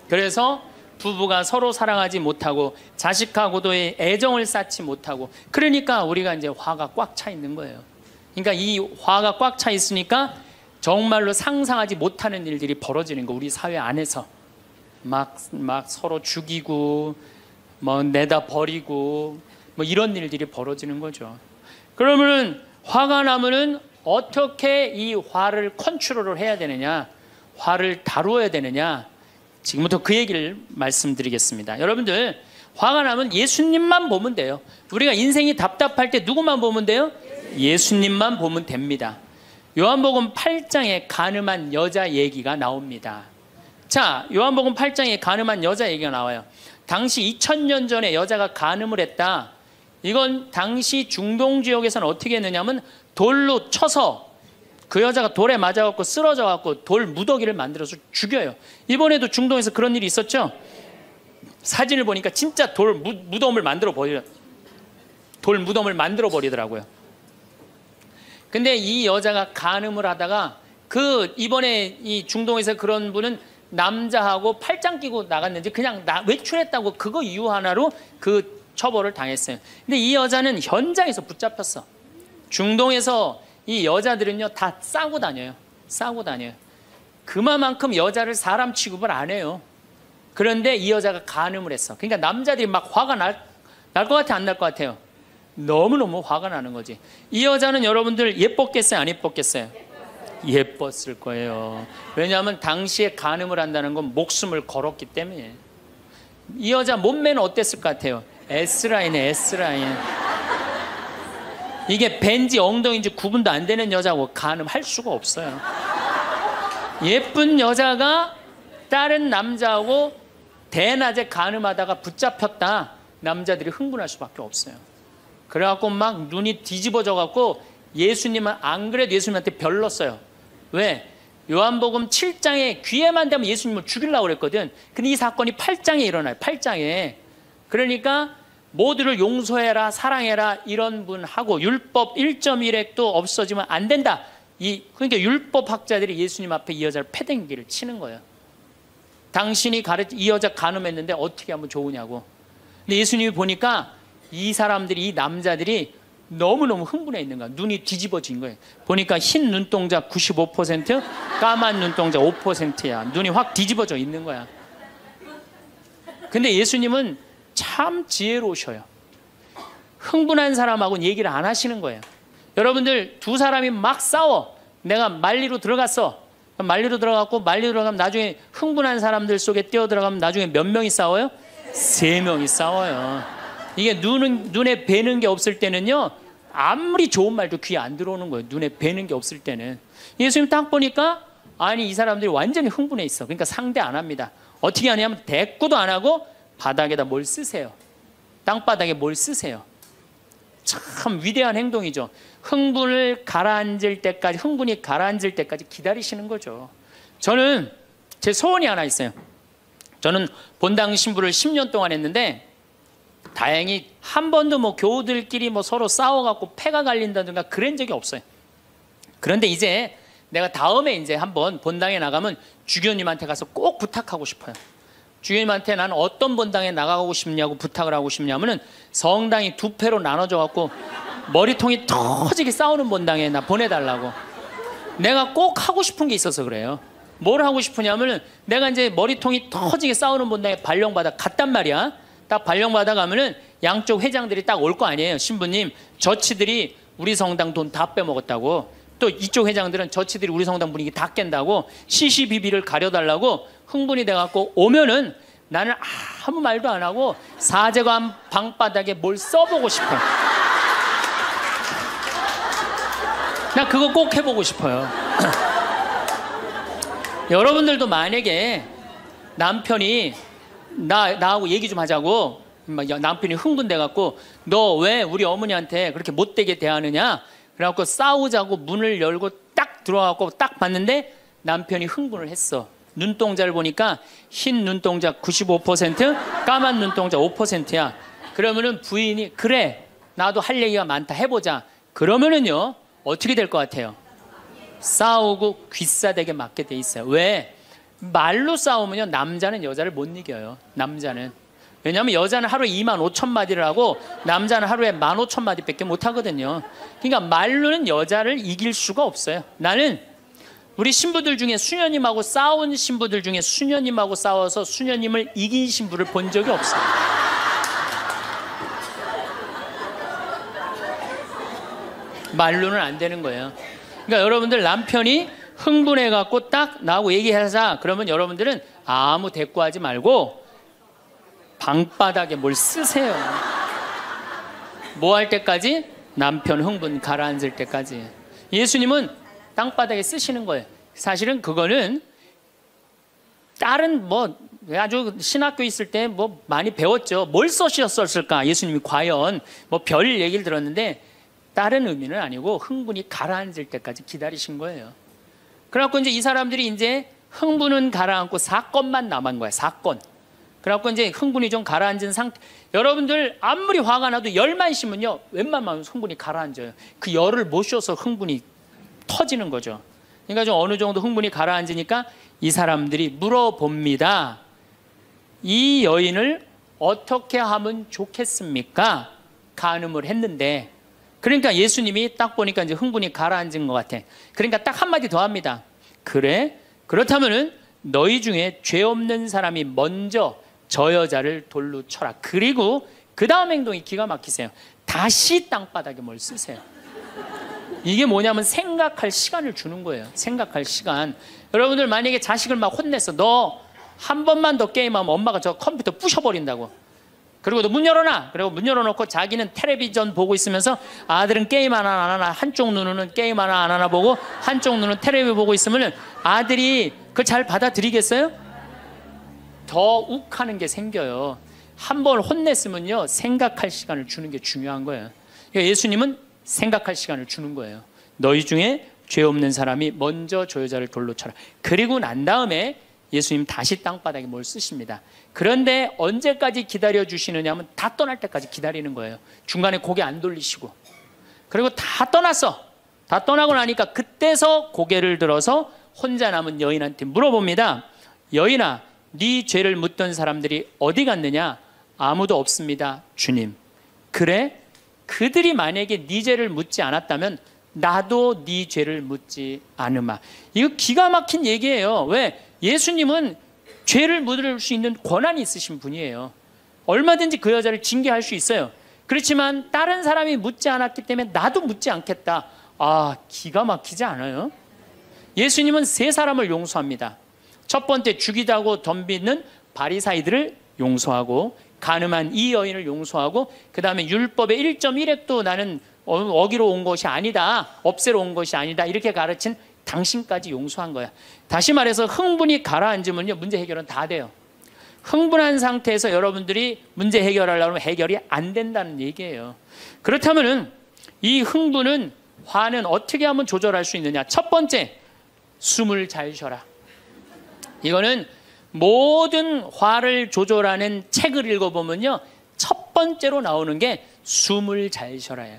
그래서 부부가 서로 사랑하지 못하고 자식하고도의 애정을 쌓지 못하고, 그러니까 우리가 이제 화가 꽉 차 있는 거예요. 그러니까 이 화가 꽉 차 있으니까 정말로 상상하지 못하는 일들이 벌어지는 거. 우리 사회 안에서 막 서로 죽이고 뭐 내다 버리고 뭐 이런 일들이 벌어지는 거죠. 그러면은 화가 나면은 어떻게 이 화를 컨트롤을 해야 되느냐, 화를 다루어야 되느냐, 지금부터 그 얘기를 말씀드리겠습니다. 여러분들, 화가 나면 예수님만 보면 돼요. 우리가 인생이 답답할 때 누구만 보면 돼요? 예수님만 보면 됩니다. 요한복음 8장에 간음한 여자 얘기가 나옵니다. 자, 요한복음 8장에 간음한 여자 얘기가 나와요. 당시 2000년 전에 여자가 간음을 했다. 이건 당시 중동 지역에서는 어떻게 했느냐면 돌로 쳐서 그 여자가 돌에 맞아갖고 쓰러져갖고 돌 무더기를 만들어서 죽여요. 이번에도 중동에서 그런 일이 있었죠. 사진을 보니까 진짜 돌 무덤을 만들어 버리더라고요. 근데 이 여자가 간음을 하다가 이번에 이 중동에서 그런 분은 남자하고 팔짱 끼고 나갔는지 그냥 외출했다고 그거 이유 하나로 그 처벌을 당했어요. 근데 이 여자는 현장에서 붙잡혔어. 중동에서 이 여자들은요 다 싸고 다녀요. 그만큼 여자를 사람 취급을 안 해요. 그런데 이 여자가 간음을 했어. 그러니까 남자들이 막 화가 날 것 같아, 안 날 것 같아요? 너무너무 화가 나는 거지. 이 여자는 여러분들 예뻤겠어요, 안 예뻤겠어요? 예뻤을 거예요. 왜냐하면 당시에 간음을 한다는 건 목숨을 걸었기 때문에. 이 여자 몸매는 어땠을 것 같아요? S라인에 S라인. 이게 벤지 엉덩이인지 구분도 안 되는 여자고 간음할 수가 없어요. 예쁜 여자가 다른 남자하고 대낮에 간음하다가 붙잡혔다. 남자들이 흥분할 수밖에 없어요. 그래갖고 막 눈이 뒤집어져갖고 예수님은 안 그래도 예수님한테 별렀어요. 왜? 요한복음 7장에 귀에만 대면 예수님을 죽이려고 그랬거든. 근데 이 사건이 8장에 일어나요. 8장에. 그러니까 모두를 용서해라, 사랑해라 이런 분하고 율법 1.1핵도 없어지면 안 된다. 그러니까 율법학자들이 예수님 앞에 이 여자를 패댕기를 치는 거예요. 당신이 이 여자 간음했는데 어떻게 하면 좋으냐고. 근데 예수님이 보니까 이 사람들이, 이 남자들이 너무너무 흥분해 있는 거야. 눈이 뒤집어진 거예요. 보니까 흰 눈동자 95%, 까만 눈동자 5%야. 눈이 확 뒤집어져 있는 거야. 근데 예수님은 참 지혜로우셔요. 흥분한 사람하고는 얘기를 안 하시는 거예요. 여러분들, 두 사람이 막 싸워. 내가 말리로 들어갔어. 말리로 들어가면 나중에 흥분한 사람들 속에 뛰어들어가면 나중에 몇 명이 싸워요? 3명이 싸워요. 이게 눈에 뵈는 게 없을 때는요, 아무리 좋은 말도 귀에 안 들어오는 거예요. 눈에 뵈는 게 없을 때는. 예수님 딱 보니까 아니 이 사람들이 완전히 흥분해 있어. 그러니까 상대 안 합니다. 어떻게 하냐면 대꾸도 안 하고 바닥에다 뭘 쓰세요. 땅바닥에 뭘 쓰세요. 참 위대한 행동이죠. 흥분이 가라앉을 때까지 기다리시는 거죠. 저는 제 소원이 하나 있어요. 저는 본당 신부를 10년 동안 했는데 다행히 한 번도 뭐 교우들끼리 뭐 서로 싸워갖고 패가 갈린다든가 그런 적이 없어요. 그런데 이제 내가 다음에 이제 한번 본당에 나가면 주교님한테 가서 꼭 부탁하고 싶어요. 주교님한테 나는 어떤 본당에 나가고 싶냐고 부탁을 하고 싶냐면은 성당이 두 패로 나눠져 갖고 머리통이 터지게 싸우는 본당에 나 보내달라고. 내가 꼭 하고 싶은 게 있어서 그래요. 뭘 하고 싶으냐면은 내가 이제 머리통이 터지게 싸우는 본당에 발령받아 갔단 말이야. 딱 발령받아 가면은 양쪽 회장들이 딱 올 거 아니에요. 신부님, 저치들이 우리 성당 돈 다 빼먹었다고. 또 이쪽 회장들은 저치들이 우리 성당 분위기 다 깬다고 시시비비를 가려달라고 흥분이 돼갖고 오면은 나는 아무 말도 안 하고 사제관 방바닥에 뭘 써보고 싶어. 나 그거 꼭 해보고 싶어요. 여러분들도 만약에 남편이 나하고 얘기 좀 하자고, 남편이 흥분돼갖고 너 왜 우리 어머니한테 그렇게 못되게 대하느냐, 그래갖고 싸우자고 문을 열고 딱 들어가고 딱 봤는데 남편이 흥분을 했어. 눈동자를 보니까 흰 눈동자 95%, 까만 눈동자 5%야. 그러면은 부인이 그래 나도 할 얘기가 많다 해보자. 그러면은요 어떻게 될 것 같아요? 싸우고 귀싸대게 맞게 돼 있어요. 왜? 말로 싸우면요 남자는 여자를 못 이겨요. 남자는. 왜냐하면 여자는 하루에 25,000마디를 하고 남자는 하루에 15,000마디밖에 못 하거든요. 그러니까 말로는 여자를 이길 수가 없어요. 나는 우리 신부들 중에 수녀님하고 싸운 신부들 중에 수녀님하고 싸워서 수녀님을 이긴 신부를 본 적이 없어요. 말로는 안 되는 거예요. 그러니까 여러분들 남편이 흥분해갖고 딱 나하고 얘기하자 그러면 여러분들은 아무 대꾸하지 말고 방바닥에 뭘 쓰세요. 뭐 할 때까지? 남편 흥분 가라앉을 때까지. 예수님은 땅바닥에 쓰시는 거예요. 사실은 그거는 다른 뭐 아주 신학교 있을 때 뭐 많이 배웠죠. 뭘 써셨을까? 예수님이 과연 뭐 별 얘기를 들었는데 다른 의미는 아니고 흥분이 가라앉을 때까지 기다리신 거예요. 그래갖고 이제 이 사람들이 이제 흥분은 가라앉고 사건만 남은 거야. 사건. 그래갖고 이제 흥분이 좀 가라앉은 상태. 여러분들 아무리 화가 나도 열만 심으면요 웬만하면 흥분이 가라앉아요. 그 열을 못 쉬어서 흥분이 터지는 거죠. 그러니까 좀 어느 정도 흥분이 가라앉으니까 이 사람들이 물어봅니다. 이 여인을 어떻게 하면 좋겠습니까? 간음을 했는데. 그러니까 예수님이 딱 보니까 이제 흥분이 가라앉은 것 같아. 그러니까 딱 한마디 더 합니다. 그래? 그렇다면은 너희 중에 죄 없는 사람이 먼저 저 여자를 돌로 쳐라. 그리고 그 다음 행동이 기가 막히세요. 다시 땅바닥에 뭘 쓰세요. 이게 뭐냐면 생각할 시간을 주는 거예요. 생각할 시간. 여러분들 만약에 자식을 막 혼냈어. 너 한 번만 더 게임하면 엄마가 저 컴퓨터 부셔버린다고. 그리고 너 문 열어놔. 그리고 문 열어놓고 자기는 텔레비전 보고 있으면서 아들은 게임 하나 안 하나, 한쪽 눈으로는 게임 하나 안 하나 보고 한쪽 눈은 텔레비 보고 있으면 아들이 그걸 잘 받아들이겠어요? 더 욱하는 게 생겨요. 한 번 혼냈으면요 생각할 시간을 주는 게 중요한 거예요. 그러니까 예수님은 생각할 시간을 주는 거예요. 너희 중에 죄 없는 사람이 먼저 저 여자를 돌로 쳐라. 그리고 난 다음에 예수님 다시 땅바닥에 뭘 쓰십니다. 그런데 언제까지 기다려주시느냐 하면 다 떠날 때까지 기다리는 거예요. 중간에 고개 안 돌리시고. 그리고 다 떠났어. 다 떠나고 나니까 그때서 고개를 들어서 혼자 남은 여인한테 물어봅니다. 여인아, 네 죄를 묻던 사람들이 어디 갔느냐? 아무도 없습니다, 주님. 그래? 그들이 만약에 네 죄를 묻지 않았다면 나도 네 죄를 묻지 않으마. 이거 기가 막힌 얘기예요. 왜? 예수님은 죄를 묻을 수 있는 권한이 있으신 분이에요. 얼마든지 그 여자를 징계할 수 있어요. 그렇지만 다른 사람이 묻지 않았기 때문에 나도 묻지 않겠다. 아, 기가 막히지 않아요? 예수님은 세 사람을 용서합니다. 첫 번째 죽이다고 덤비는 바리사이들을 용서하고, 간음한 이 여인을 용서하고, 그 다음에 율법의 1.1획도 나는 어기로 온 것이 아니다, 없애러 온 것이 아니다, 이렇게 가르친 당신까지 용서한 거야. 다시 말해서 흥분이 가라앉으면요 문제 해결은 다 돼요. 흥분한 상태에서 여러분들이 문제 해결하려면 해결이 안 된다는 얘기예요. 그렇다면은 이 흥분은, 화는 어떻게 하면 조절할 수 있느냐? 첫 번째, 숨을 잘 쉬어라. 이거는 모든 화를 조절하는 책을 읽어보면요 첫 번째로 나오는 게 숨을 잘 쉬어라예요.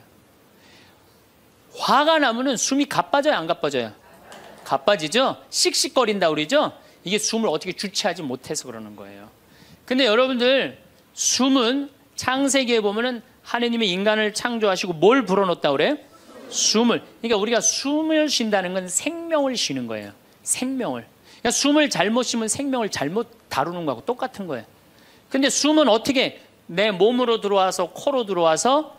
화가 나면은 숨이 가빠져요, 안 가빠져요? 가빠지죠? 씩씩거린다 그러죠? 이게 숨을 어떻게 주체하지 못해서 그러는 거예요. 근데 여러분들, 숨은 창세기에 보면은 하느님이 인간을 창조하시고 뭘 불어넣었다 그래요? 숨을. 그러니까 우리가 숨을 쉰다는 건 생명을 쉬는 거예요. 생명을. 그러니까 숨을 잘못 쉬면 생명을 잘못 다루는 거하고 똑같은 거예요. 근데 숨은 어떻게 내 몸으로 들어와서 코로 들어와서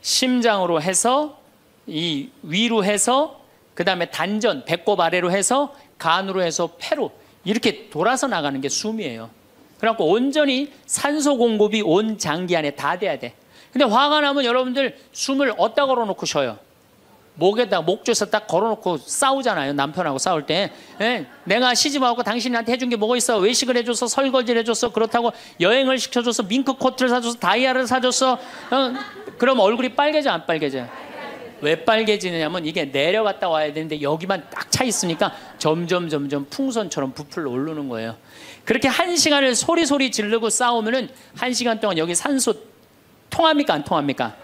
심장으로 해서 이 위로 해서 그 다음에 단전, 배꼽 아래로 해서 간으로 해서 폐로 이렇게 돌아서 나가는 게 숨이에요. 그래갖고 온전히 산소 공급이 온 장기 안에 다 돼야 돼. 근데 화가 나면 여러분들 숨을 어디다 걸어놓고 쉬어요? 목에다 목조에서 딱 걸어놓고 싸우잖아요. 남편하고 싸울 때. 예? 내가 시집하고 당신한테 해준 게 뭐가 있어? 외식을 해줘서, 설거지를 해줬어, 그렇다고 여행을 시켜줘서, 밍크 코트를 사줘서, 다이아를 사줬어. 그럼 얼굴이 빨개져 안 빨개져? 왜 빨개지느냐면 이게 내려갔다 와야 되는데 여기만 딱 차 있으니까 점점 풍선처럼 부풀어 오르는 거예요. 그렇게 1시간을 소리 지르고 싸우면은 1시간 동안 여기 산소 통합니까 안 통합니까?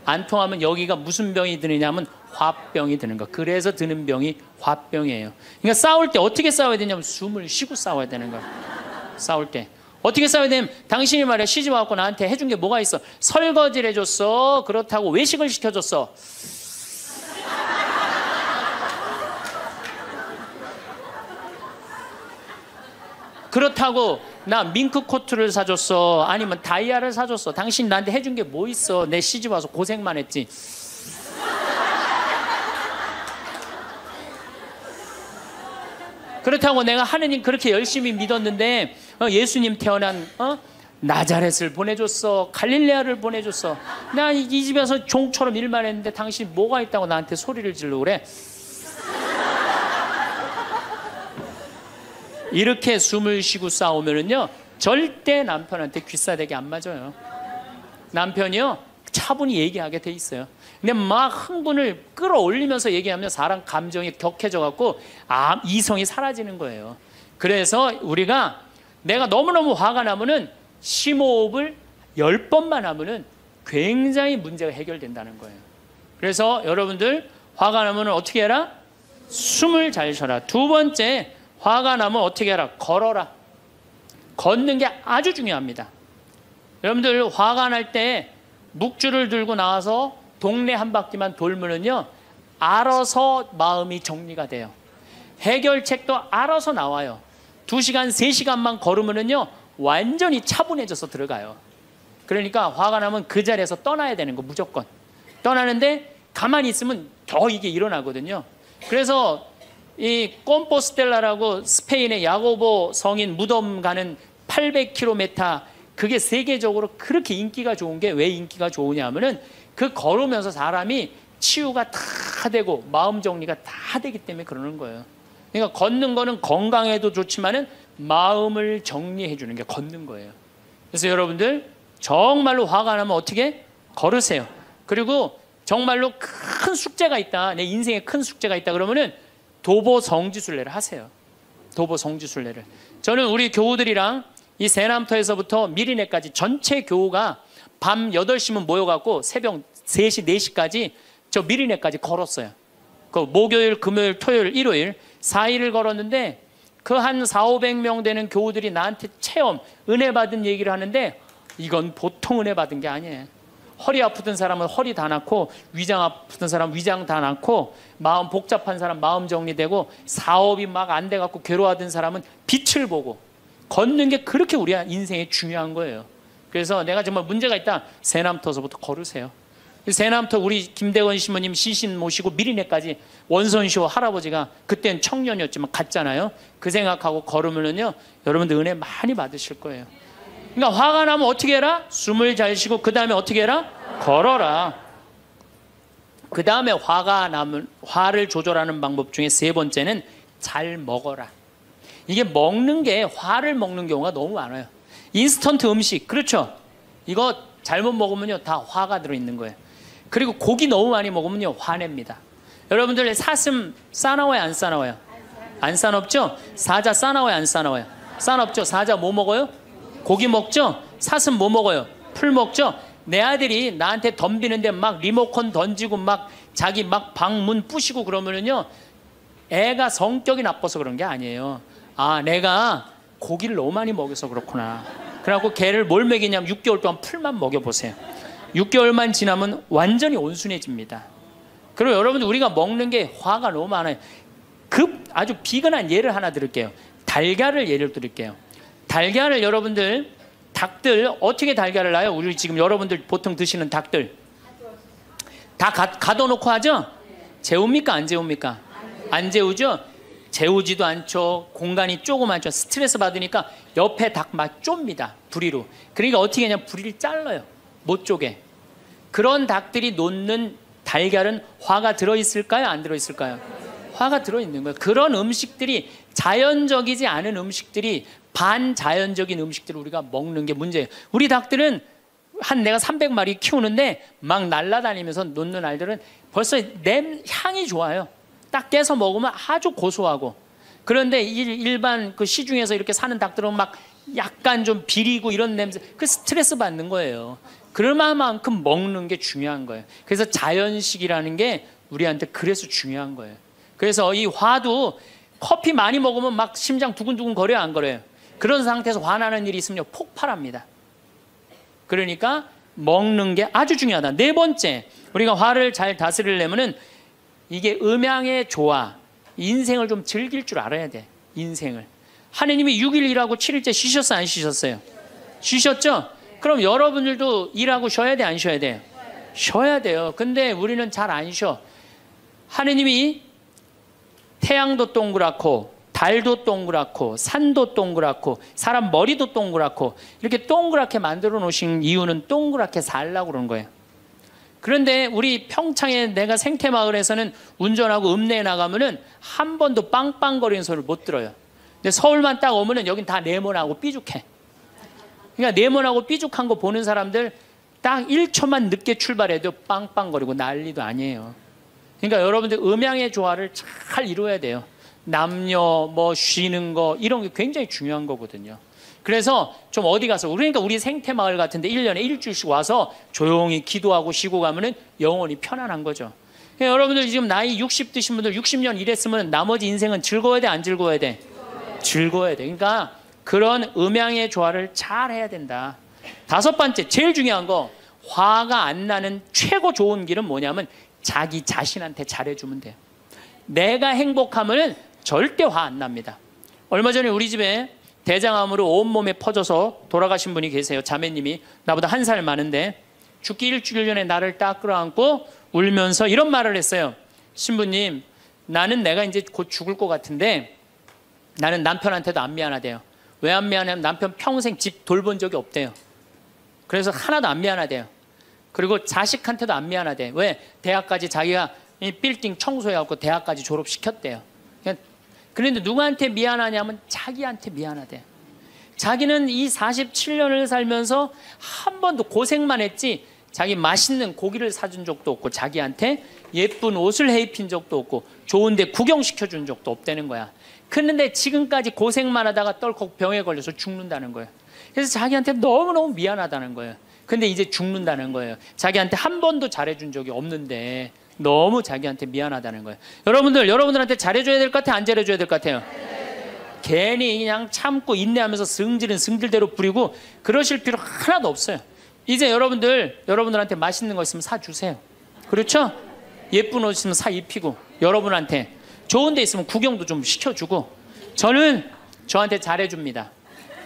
안 통하면 여기가 무슨 병이 드느냐면 화병이 드는 거. 그래서 드는 병이 화병이에요. 그러니까 싸울 때 어떻게 싸워야 되냐면 숨을 쉬고 싸워야 되는 거예요. 싸울 때 어떻게 싸워야 되냐면 당신이 말이야 시집 와갖고 나한테 해준 게 뭐가 있어? 설거지를 해줬어, 그렇다고 외식을 시켜줬어. 그렇다고 나 밍크 코트를 사줬어, 아니면 다이아를 사줬어. 당신 나한테 해준 게 뭐 있어? 내 시집 와서 고생만 했지. 그렇다고 내가 하느님 그렇게 열심히 믿었는데 예수님 태어난 나자렛을 보내줬어, 갈릴레아를 보내줬어. 나 이 집에서 종처럼 일만 했는데 당신 뭐가 있다고 나한테 소리를 지르고 그래? 이렇게 숨을 쉬고 싸우면은요 절대 남편한테 귀싸대기 안 맞아요. 남편이요 차분히 얘기하게 돼 있어요. 근데 막 흥분을 끌어올리면서 얘기하면 사람 감정이 격해져 갖고 이성이 사라지는 거예요. 그래서 우리가 내가 너무너무 화가 나면은 심호흡을 10번만 하면은 굉장히 문제가 해결된다는 거예요. 그래서 여러분들 화가 나면은 어떻게 해라? 숨을 잘 쉬어라. 두 번째, 화가 나면 어떻게 해라? 걸어라. 걷는 게 아주 중요합니다. 여러분들 화가 날 때 묵주를 들고 나와서 동네 한 바퀴만 돌면은요 알아서 마음이 정리가 돼요. 해결책도 알아서 나와요. 2시간, 3시간만 걸으면은요 완전히 차분해져서 들어가요. 그러니까 화가 나면 그 자리에서 떠나야 되는 거 무조건. 떠나는데 가만히 있으면 더 이게 일어나거든요. 그래서 이 콤포스텔라라고 스페인의 야고보 성인 무덤 가는 800km, 그게 세계적으로 그렇게 인기가 좋은 게 왜 인기가 좋으냐면은 그 걸으면서 사람이 치유가 다 되고 마음 정리가 다 되기 때문에 그러는 거예요. 그러니까 걷는 거는 건강에도 좋지만은 마음을 정리해 주는 게 걷는 거예요. 그래서 여러분들 정말로 화가 나면 어떻게 걸으세요. 그리고 정말로 큰 숙제가 있다, 내 인생에 큰 숙제가 있다 그러면은 도보 성지순례를 하세요. 도보 성지순례를. 저는 우리 교우들이랑 이 세남터에서부터 미리네까지 전체 교우가 밤 8시면 모여갖고 새벽 3시, 4시까지 저 미리네까지 걸었어요. 그 목요일, 금요일, 토요일, 일요일 4일을 걸었는데 그 한 400~500명 되는 교우들이 나한테 체험, 은혜 받은 얘기를 하는데 이건 보통 은혜 받은 게 아니에요. 허리 아프던 사람은 허리 다 낫고, 위장 아프던 사람은 위장 다 낫고, 마음 복잡한 사람 마음 정리되고, 사업이 막 안 돼갖고 괴로워하던 사람은 빛을 보고, 걷는 게 그렇게 우리 인생에 중요한 거예요. 그래서 내가 정말 문제가 있다, 세남터서부터 걸으세요. 세남터 우리 김대건 시모님 시신 모시고 미리네까지 원선시호 할아버지가 그땐 청년이었지만 갔잖아요. 그 생각하고 걸으면은요 여러분들 은혜 많이 받으실 거예요. 그러니까 화가 나면 어떻게 해라? 숨을 잘 쉬고 그 다음에 어떻게 해라? 걸어라. 그 다음에 화가 나면 화를 조절하는 방법 중에 세 번째는 잘 먹어라. 이게 먹는 게 화를 먹는 경우가 너무 많아요. 인스턴트 음식, 그렇죠? 이거 잘못 먹으면요 다 화가 들어있는 거예요. 그리고 고기 너무 많이 먹으면요 화냅니다. 여러분들 사슴 싸나워요 안 싸나워요? 안 싸납죠? 사자 싸나워요 안 싸나워요? 싸납죠? 사자 뭐 먹어요? 고기 먹죠? 사슴 뭐 먹어요? 풀 먹죠? 내 아들이 나한테 덤비는데 막 리모컨 던지고 막 자기 막 방문 부시고 그러면은요 애가 성격이 나빠서 그런 게 아니에요. 아, 내가 고기를 너무 많이 먹여서 그렇구나. 그래갖고 걔를 뭘 먹이냐면 6개월 동안 풀만 먹여보세요. 6개월만 지나면 완전히 온순해집니다. 그리고 여러분들 우리가 먹는 게 화가 너무 많아요. 아주 비근한 예를 하나 드릴게요. 달걀을 예를 드릴게요. 달걀을 여러분들 닭들 어떻게 달걀을 낳아요? 우리 지금 여러분들 보통 드시는 닭들 다 가둬놓고 하죠? 재웁니까 안 재웁니까? 안 재우죠? 재우지도 않죠. 공간이 조그맣죠. 스트레스 받으니까 옆에 닭 막 좁니다. 부리로. 그러니까 어떻게 하냐면 부리를 잘라요. 못 쪼개. 그런 닭들이 놓는 달걀은 화가 들어있을까요? 안 들어있을까요? 화가 들어있는 거예요. 그런 음식들이 자연적이지 않은 음식들이 반자연적인 음식들을 우리가 먹는 게 문제예요. 우리 닭들은 내가 300마리 키우는데 막 날아다니면서 놓는 알들은 벌써 향이 좋아요. 딱 깨서 먹으면 아주 고소하고. 그런데 일반 그 시중에서 이렇게 사는 닭들은 막 약간 좀 비리고 이런 냄새, 그 스트레스 받는 거예요. 그럴 만큼 먹는 게 중요한 거예요. 그래서 자연식이라는 게 우리한테 그래서 중요한 거예요. 그래서 이 화도 커피 많이 먹으면 막 심장 두근두근 거려요, 안 거려요? 그런 상태에서 화나는 일이 있으면 폭발합니다. 그러니까 먹는 게 아주 중요하다. 네 번째, 우리가 화를 잘 다스리려면은 이게 음양의 조화, 인생을 좀 즐길 줄 알아야 돼. 인생을. 하느님이 6일 일하고 7일째 쉬셨어요, 안 쉬셨어요? 쉬셨죠? 그럼 여러분들도 일하고 쉬어야 돼, 안 쉬어야 돼요? 쉬어야 돼요. 근데 우리는 잘 안 쉬어. 하느님이 태양도 동그랗고 달도 동그랗고 산도 동그랗고 사람 머리도 동그랗고 이렇게 동그랗게 만들어 놓으신 이유는 동그랗게 살라고 그런 거예요. 그런데 우리 평창에 내가 생태마을에서는 운전하고 읍내에 나가면은 한 번도 빵빵거리는 소리를 못 들어요. 근데 서울만 딱 오면은 여긴 다 네모나고 삐죽해. 그러니까 네모나고 삐죽한 거 보는 사람들 딱 1초만 늦게 출발해도 빵빵거리고 난리도 아니에요. 그러니까 여러분들 음양의 조화를 잘 이루어야 돼요. 남녀 뭐 쉬는 거 이런 게 굉장히 중요한 거거든요. 그래서 좀 어디 가서 그러니까 우리 생태마을 같은데 1년에 일주일씩 와서 조용히 기도하고 쉬고 가면은 영혼이 편안한 거죠. 그러니까 여러분들 지금 나이 60 드신 분들 60년 일했으면 나머지 인생은 즐거워야 돼, 안 즐거워야 돼? 즐거워야 돼. 그러니까 그런 음양의 조화를 잘 해야 된다. 다섯 번째, 제일 중요한 거, 화가 안 나는 최고 좋은 길은 뭐냐면 자기 자신한테 잘해주면 돼요. 내가 행복하면은 절대 화 안 납니다. 얼마 전에 우리 집에 대장암으로 온몸에 퍼져서 돌아가신 분이 계세요. 자매님이 나보다 1살 많은데 죽기 일주일 전에 나를 딱 끌어안고 울면서 이런 말을 했어요. 신부님, 나는 내가 이제 곧 죽을 것 같은데 나는 남편한테도 안 미안하대요. 왜 안 미안하냐면 남편 평생 집 돌본 적이 없대요. 그래서 하나도 안 미안하대요. 그리고 자식한테도 안 미안하대. 왜? 대학까지 자기가 이 빌딩 청소해갖고 대학까지 졸업시켰대요. 그런데 누구한테 미안하냐면 자기한테 미안하대. 자기는 이 47년을 살면서 한 번도 고생만 했지 자기 맛있는 고기를 사준 적도 없고 자기한테 예쁜 옷을 해입힌 적도 없고 좋은 데 구경시켜준 적도 없다는 거야. 그런데 지금까지 고생만 하다가 떨컥 병에 걸려서 죽는다는 거예요. 그래서 자기한테 너무너무 미안하다는 거예요. 근데 이제 죽는다는 거예요. 자기한테 한 번도 잘해준 적이 없는데 너무 자기한테 미안하다는 거예요. 여러분들한테 잘해줘야 될 것 같아요? 안 잘해줘야 될 것 같아요? 괜히 그냥 참고 인내하면서 승질은 승질대로 부리고 그러실 필요 하나도 없어요. 이제 여러분들한테 맛있는 거 있으면 사주세요. 그렇죠? 예쁜 옷 있으면 사 입히고 여러분한테 좋은 데 있으면 구경도 좀 시켜주고 저는 저한테 잘해줍니다.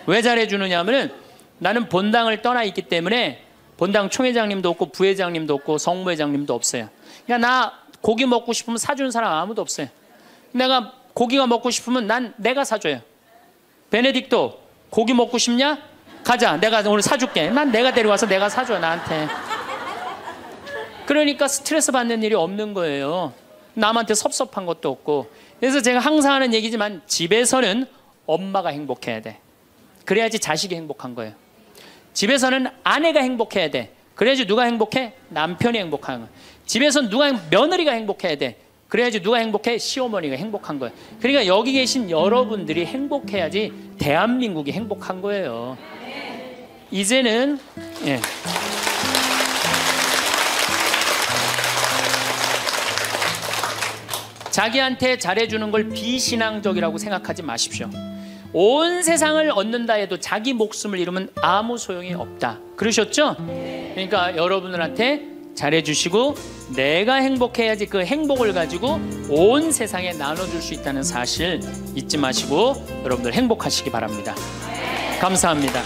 왜 잘해주느냐 하면은 나는 본당을 떠나 있기 때문에 본당 총회장님도 없고 부회장님도 없고 성무회장님도 없어요. 그러니까 나 고기 먹고 싶으면 사주는 사람 아무도 없어요. 내가 고기가 먹고 싶으면 내가 사줘요. 베네딕토 고기 먹고 싶냐? 가자, 내가 오늘 사줄게. 난 내가 데려와서 내가 사줘 나한테. 그러니까 스트레스 받는 일이 없는 거예요. 남한테 섭섭한 것도 없고. 그래서 제가 항상 하는 얘기지만 집에서는 엄마가 행복해야 돼. 그래야지 자식이 행복한 거예요. 집에서는 아내가 행복해야 돼. 그래야지 누가 행복해? 남편이 행복한 거예요. 집에서는 며느리가 행복해야 돼. 그래야지 누가 행복해? 시어머니가 행복한 거예요. 그러니까 여기 계신 여러분들이 행복해야지 대한민국이 행복한 거예요. 이제는 자기한테 잘해주는 걸 비신앙적이라고 생각하지 마십시오. 온 세상을 얻는다 해도 자기 목숨을 잃으면 아무 소용이 없다. 그러셨죠? 그러니까 여러분들한테 잘해주시고 내가 행복해야지 그 행복을 가지고 온 세상에 나눠줄 수 있다는 사실 잊지 마시고 여러분들 행복하시기 바랍니다. 감사합니다.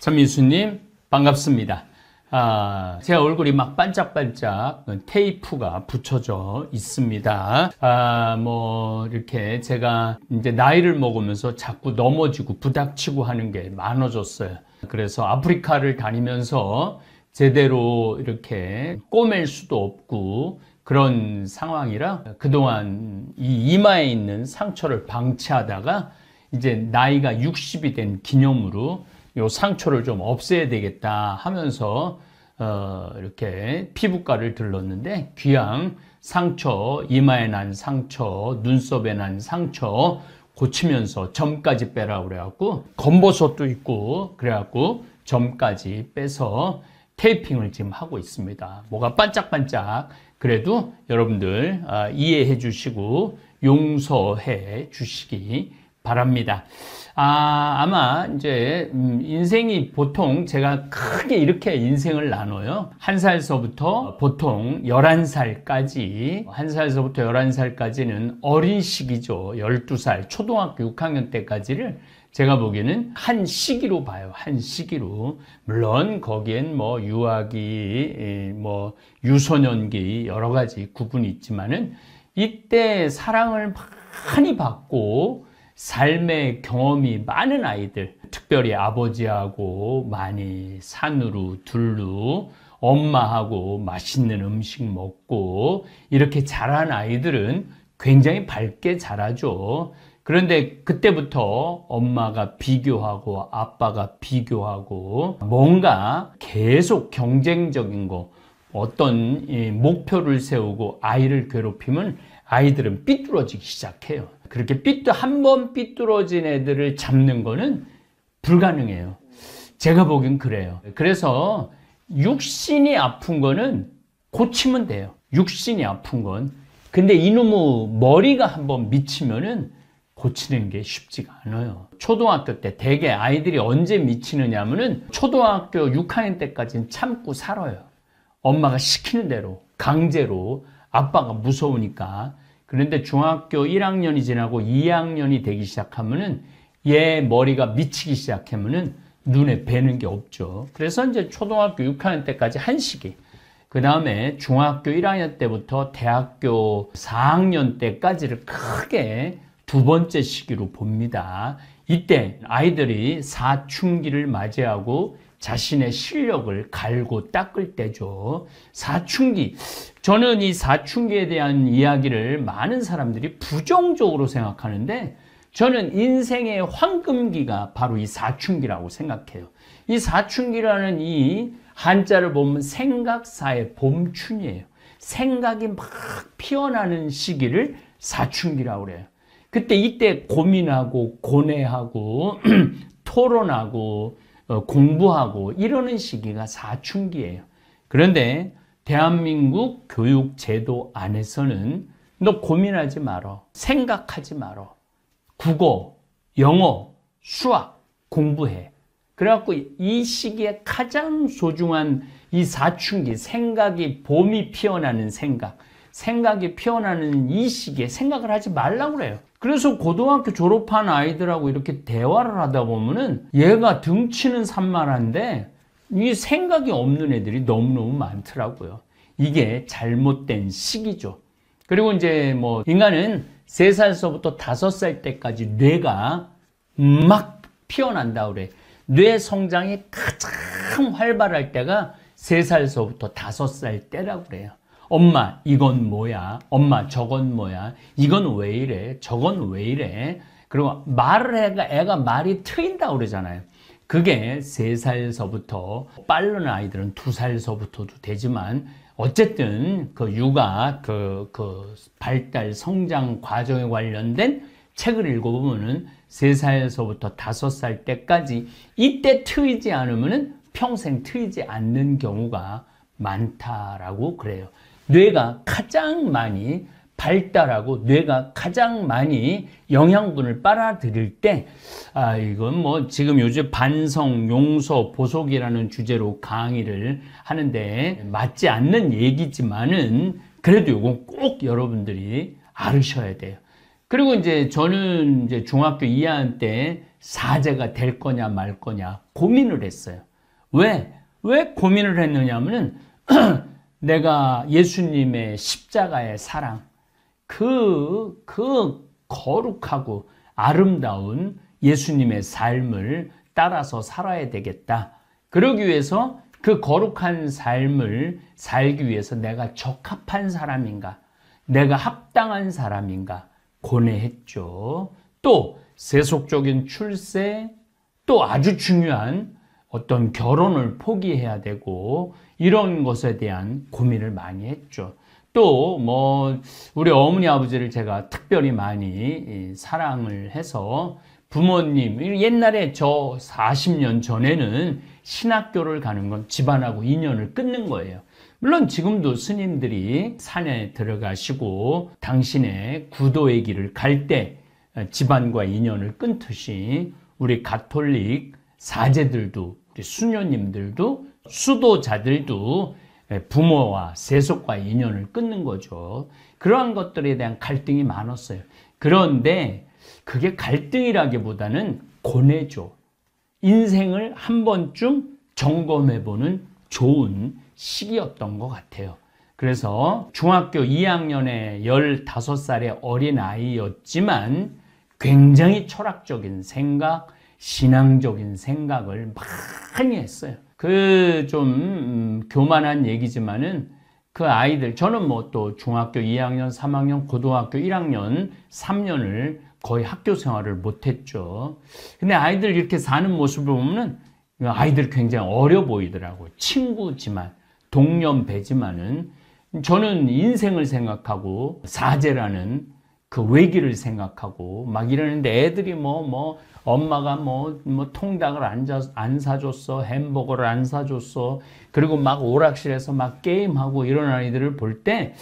전민수님 반갑습니다. 제 얼굴이 막 반짝반짝 테이프가 붙여져 있습니다. 이렇게 제가 이제 나이를 먹으면서 자꾸 넘어지고 부닥치고 하는 게 많아졌어요. 그래서 아프리카를 다니면서 제대로 이렇게 꼬맬 수도 없고 그런 상황이라 그동안 이 이마에 있는 상처를 방치하다가 이제 나이가 60이 된 기념으로 요 상처를 좀 없애야 되겠다 하면서 이렇게 피부과를 들렀는데 귀양 상처, 이마에 난 상처, 눈썹에 난 상처 고치면서 점까지 빼라고 그래갖고 검버섯도 있고 그래갖고 점까지 빼서 테이핑을 지금 하고 있습니다. 뭐가 반짝반짝. 그래도 여러분들 이해해 주시고 용서해 주시기 바랍니다. 아마 이제 인생이 보통 제가 크게 이렇게 인생을 나눠요. 1살서부터 보통 11살까지, 1살서부터 11살까지는 어린 시기죠. 12살, 초등학교 6학년 때까지를 제가 보기에는 한 시기로 봐요. 한 시기로. 물론 거기엔 뭐 유아기, 뭐 유소년기 여러 가지 구분이 있지만은 이때 사랑을 많이 받고 삶의 경험이 많은 아이들, 특별히 아버지하고 많이 산으로 둘로 엄마하고 맛있는 음식 먹고 이렇게 자란 아이들은 굉장히 밝게 자라죠. 그런데 그때부터 엄마가 비교하고 아빠가 비교하고 뭔가 계속 경쟁적인 거, 어떤 목표를 세우고 아이를 괴롭히면 아이들은 삐뚤어지기 시작해요. 그렇게 한 번 삐뚤어진 애들을 잡는 거는 불가능해요. 제가 보기엔 그래요. 그래서 육신이 아픈 거는 고치면 돼요. 육신이 아픈 건. 근데 이놈의 머리가 한번 미치면은 고치는 게 쉽지가 않아요. 초등학교 때 대개 아이들이 언제 미치느냐 하면은 초등학교 6학년 때까지는 참고 살아요. 엄마가 시키는 대로 강제로 아빠가 무서우니까. 그런데 중학교 1학년이 지나고 2학년이 되기 시작하면은 얘 머리가 미치기 시작하면은 눈에 뵈는 게 없죠. 그래서 이제 초등학교 6학년 때까지 한 시기. 그 다음에 중학교 1학년 때부터 대학교 4학년 때까지를 크게 두 번째 시기로 봅니다. 이때 아이들이 사춘기를 맞이하고 자신의 실력을 갈고 닦을 때죠. 사춘기. 저는 이 사춘기에 대한 이야기를 많은 사람들이 부정적으로 생각하는데 저는 인생의 황금기가 바로 이 사춘기라고 생각해요. 이 사춘기라는 이 한자를 보면 생각사의 봄춘이에요. 생각이 막 피어나는 시기를 사춘기라고 그래요. 이때 고민하고 고뇌하고 토론하고 공부하고 이러는 시기가 사춘기예요. 그런데 대한민국 교육제도 안에서는 너 고민하지 말어. 생각하지 말어. 국어, 영어, 수학 공부해. 그래갖고 이 시기에 가장 소중한 이 사춘기, 생각이 봄이 피어나는 생각이 피어나는 이 시기에 생각을 하지 말라고 그래요. 그래서 고등학교 졸업한 아이들하고 이렇게 대화를 하다 보면은 얘가 등치는 산만한데 이 생각이 없는 애들이 너무너무 많더라고요. 이게 잘못된 시기죠. 그리고 이제 뭐 인간은 3살서부터 5살 때까지 뇌가 막 피어난다 그래. 뇌 성장이 가장 활발할 때가 3살서부터 5살 때라고 그래요. 엄마 이건 뭐야? 엄마 저건 뭐야? 이건 왜 이래? 저건 왜 이래? 그리고 말을 해가 애가 말이 트인다고 그러잖아요. 그게 3살서부터 빠른 아이들은 2살서부터도 되지만 어쨌든 그 육아 그 발달 성장 과정에 관련된 책을 읽어보면은 3살서부터 5살 때까지 이때 트이지 않으면은 평생 트이지 않는 경우가 많다라고 그래요. 뇌가 가장 많이 발달하고 뇌가 가장 많이 영양분을 빨아들일 때, 이건 뭐 지금 요즘 반성, 용서, 보속이라는 주제로 강의를 하는데 맞지 않는 얘기지만은 그래도 이건 꼭 여러분들이 알으셔야 돼요. 그리고 이제 저는 이제 중학교 2학년 때 사제가 될 거냐 말 거냐 고민을 했어요. 왜 고민을 했느냐면은 내가 예수님의 십자가의 사랑, 그 거룩하고 아름다운 예수님의 삶을 따라서 살아야 되겠다. 그러기 위해서 그 거룩한 삶을 살기 위해서 내가 적합한 사람인가, 내가 합당한 사람인가 고뇌했죠. 또 세속적인 출세, 또 아주 중요한 어떤 결혼을 포기해야 되고 이런 것에 대한 고민을 많이 했죠. 또 뭐 우리 어머니 아버지를 제가 특별히 많이 사랑을 해서 부모님, 옛날에 저 40년 전에는 신학교를 가는 건 집안하고 인연을 끊는 거예요. 물론 지금도 스님들이 산에 들어가시고 당신의 구도의 길을 갈 때 집안과 인연을 끊듯이 우리 가톨릭 사제들도, 우리 수녀님들도, 수도자들도 부모와 세속과 인연을 끊는 거죠. 그러한 것들에 대한 갈등이 많았어요. 그런데 그게 갈등이라기보다는 고뇌죠. 인생을 한 번쯤 점검해보는 좋은 시기였던 것 같아요. 그래서 중학교 2학년에 15살의 어린아이였지만 굉장히 철학적인 생각, 신앙적인 생각을 많이 했어요. 그 좀 교만한 얘기지만은 그 아이들, 저는 뭐 또 중학교 2학년, 3학년, 고등학교 1학년, 3년을 거의 학교 생활을 못했죠. 근데 아이들 이렇게 사는 모습을 보면은 아이들 굉장히 어려 보이더라고요. 친구지만, 동년배지만은 저는 인생을 생각하고 사제라는 그 외길을 생각하고 막 이러는데 애들이 엄마가 통닭을 안 사줬어, 햄버거를 안 사줬어, 그리고 막 오락실에서 막 게임하고 이런 아이들을 볼 때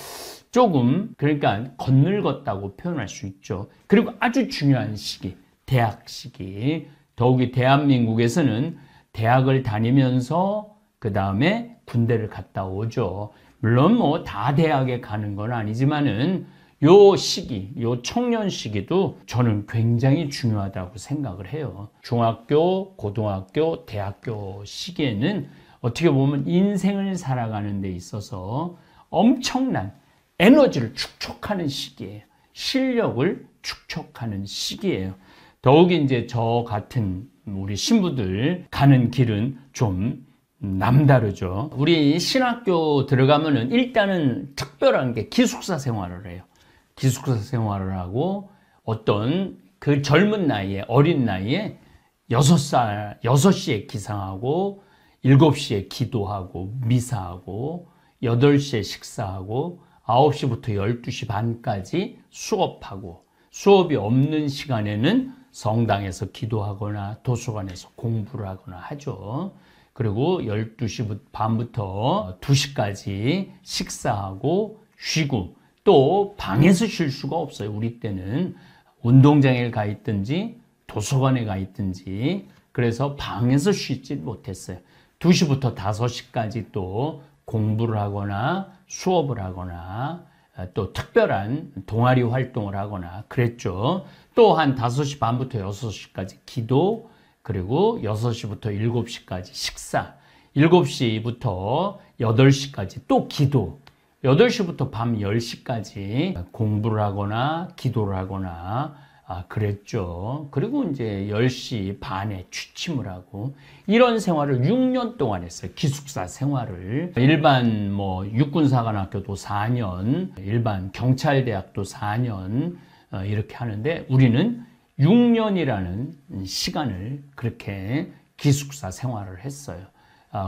조금, 그러니까 건늙었다고 표현할 수 있죠. 그리고 아주 중요한 시기, 대학 시기. 더욱이 대한민국에서는 대학을 다니면서 그 다음에 군대를 갔다 오죠. 물론 다 대학에 가는 건 아니지만은 요 시기, 요 청년 시기도 저는 굉장히 중요하다고 생각을 해요. 중학교, 고등학교, 대학교 시기에는 어떻게 보면 인생을 살아가는 데 있어서 엄청난 에너지를 축적하는 시기예요. 실력을 축적하는 시기예요. 더욱이 이제 저 같은 우리 신부들 가는 길은 좀 남다르죠. 우리 신학교 들어가면은 일단은 특별한 게 기숙사 생활을 해요. 기숙사 생활을 하고 어떤 그 젊은 나이에, 어린 나이에 6시에 기상하고 7시에 기도하고 미사하고 8시에 식사하고 9시부터 12시 반까지 수업하고, 수업이 없는 시간에는 성당에서 기도하거나 도서관에서 공부를 하거나 하죠. 그리고 12시 반부터 2시까지 식사하고 쉬고, 또 방에서 쉴 수가 없어요. 우리 때는 운동장에 가 있든지 도서관에 가 있든지, 그래서 방에서 쉬지 못했어요. 2시부터 5시까지 또 공부를 하거나 수업을 하거나 또 특별한 동아리 활동을 하거나 그랬죠. 또 한 5시 반부터 6시까지 기도, 그리고 6시부터 7시까지 식사, 7시부터 8시까지 또 기도, 8시부터 밤 10시까지 공부를 하거나 기도를 하거나 그랬죠. 그리고 이제 10시 반에 취침을 하고, 이런 생활을 6년 동안 했어요. 기숙사 생활을. 일반 육군사관학교도 4년, 일반 경찰대학도 4년 이렇게 하는데, 우리는 6년이라는 시간을 그렇게 기숙사 생활을 했어요.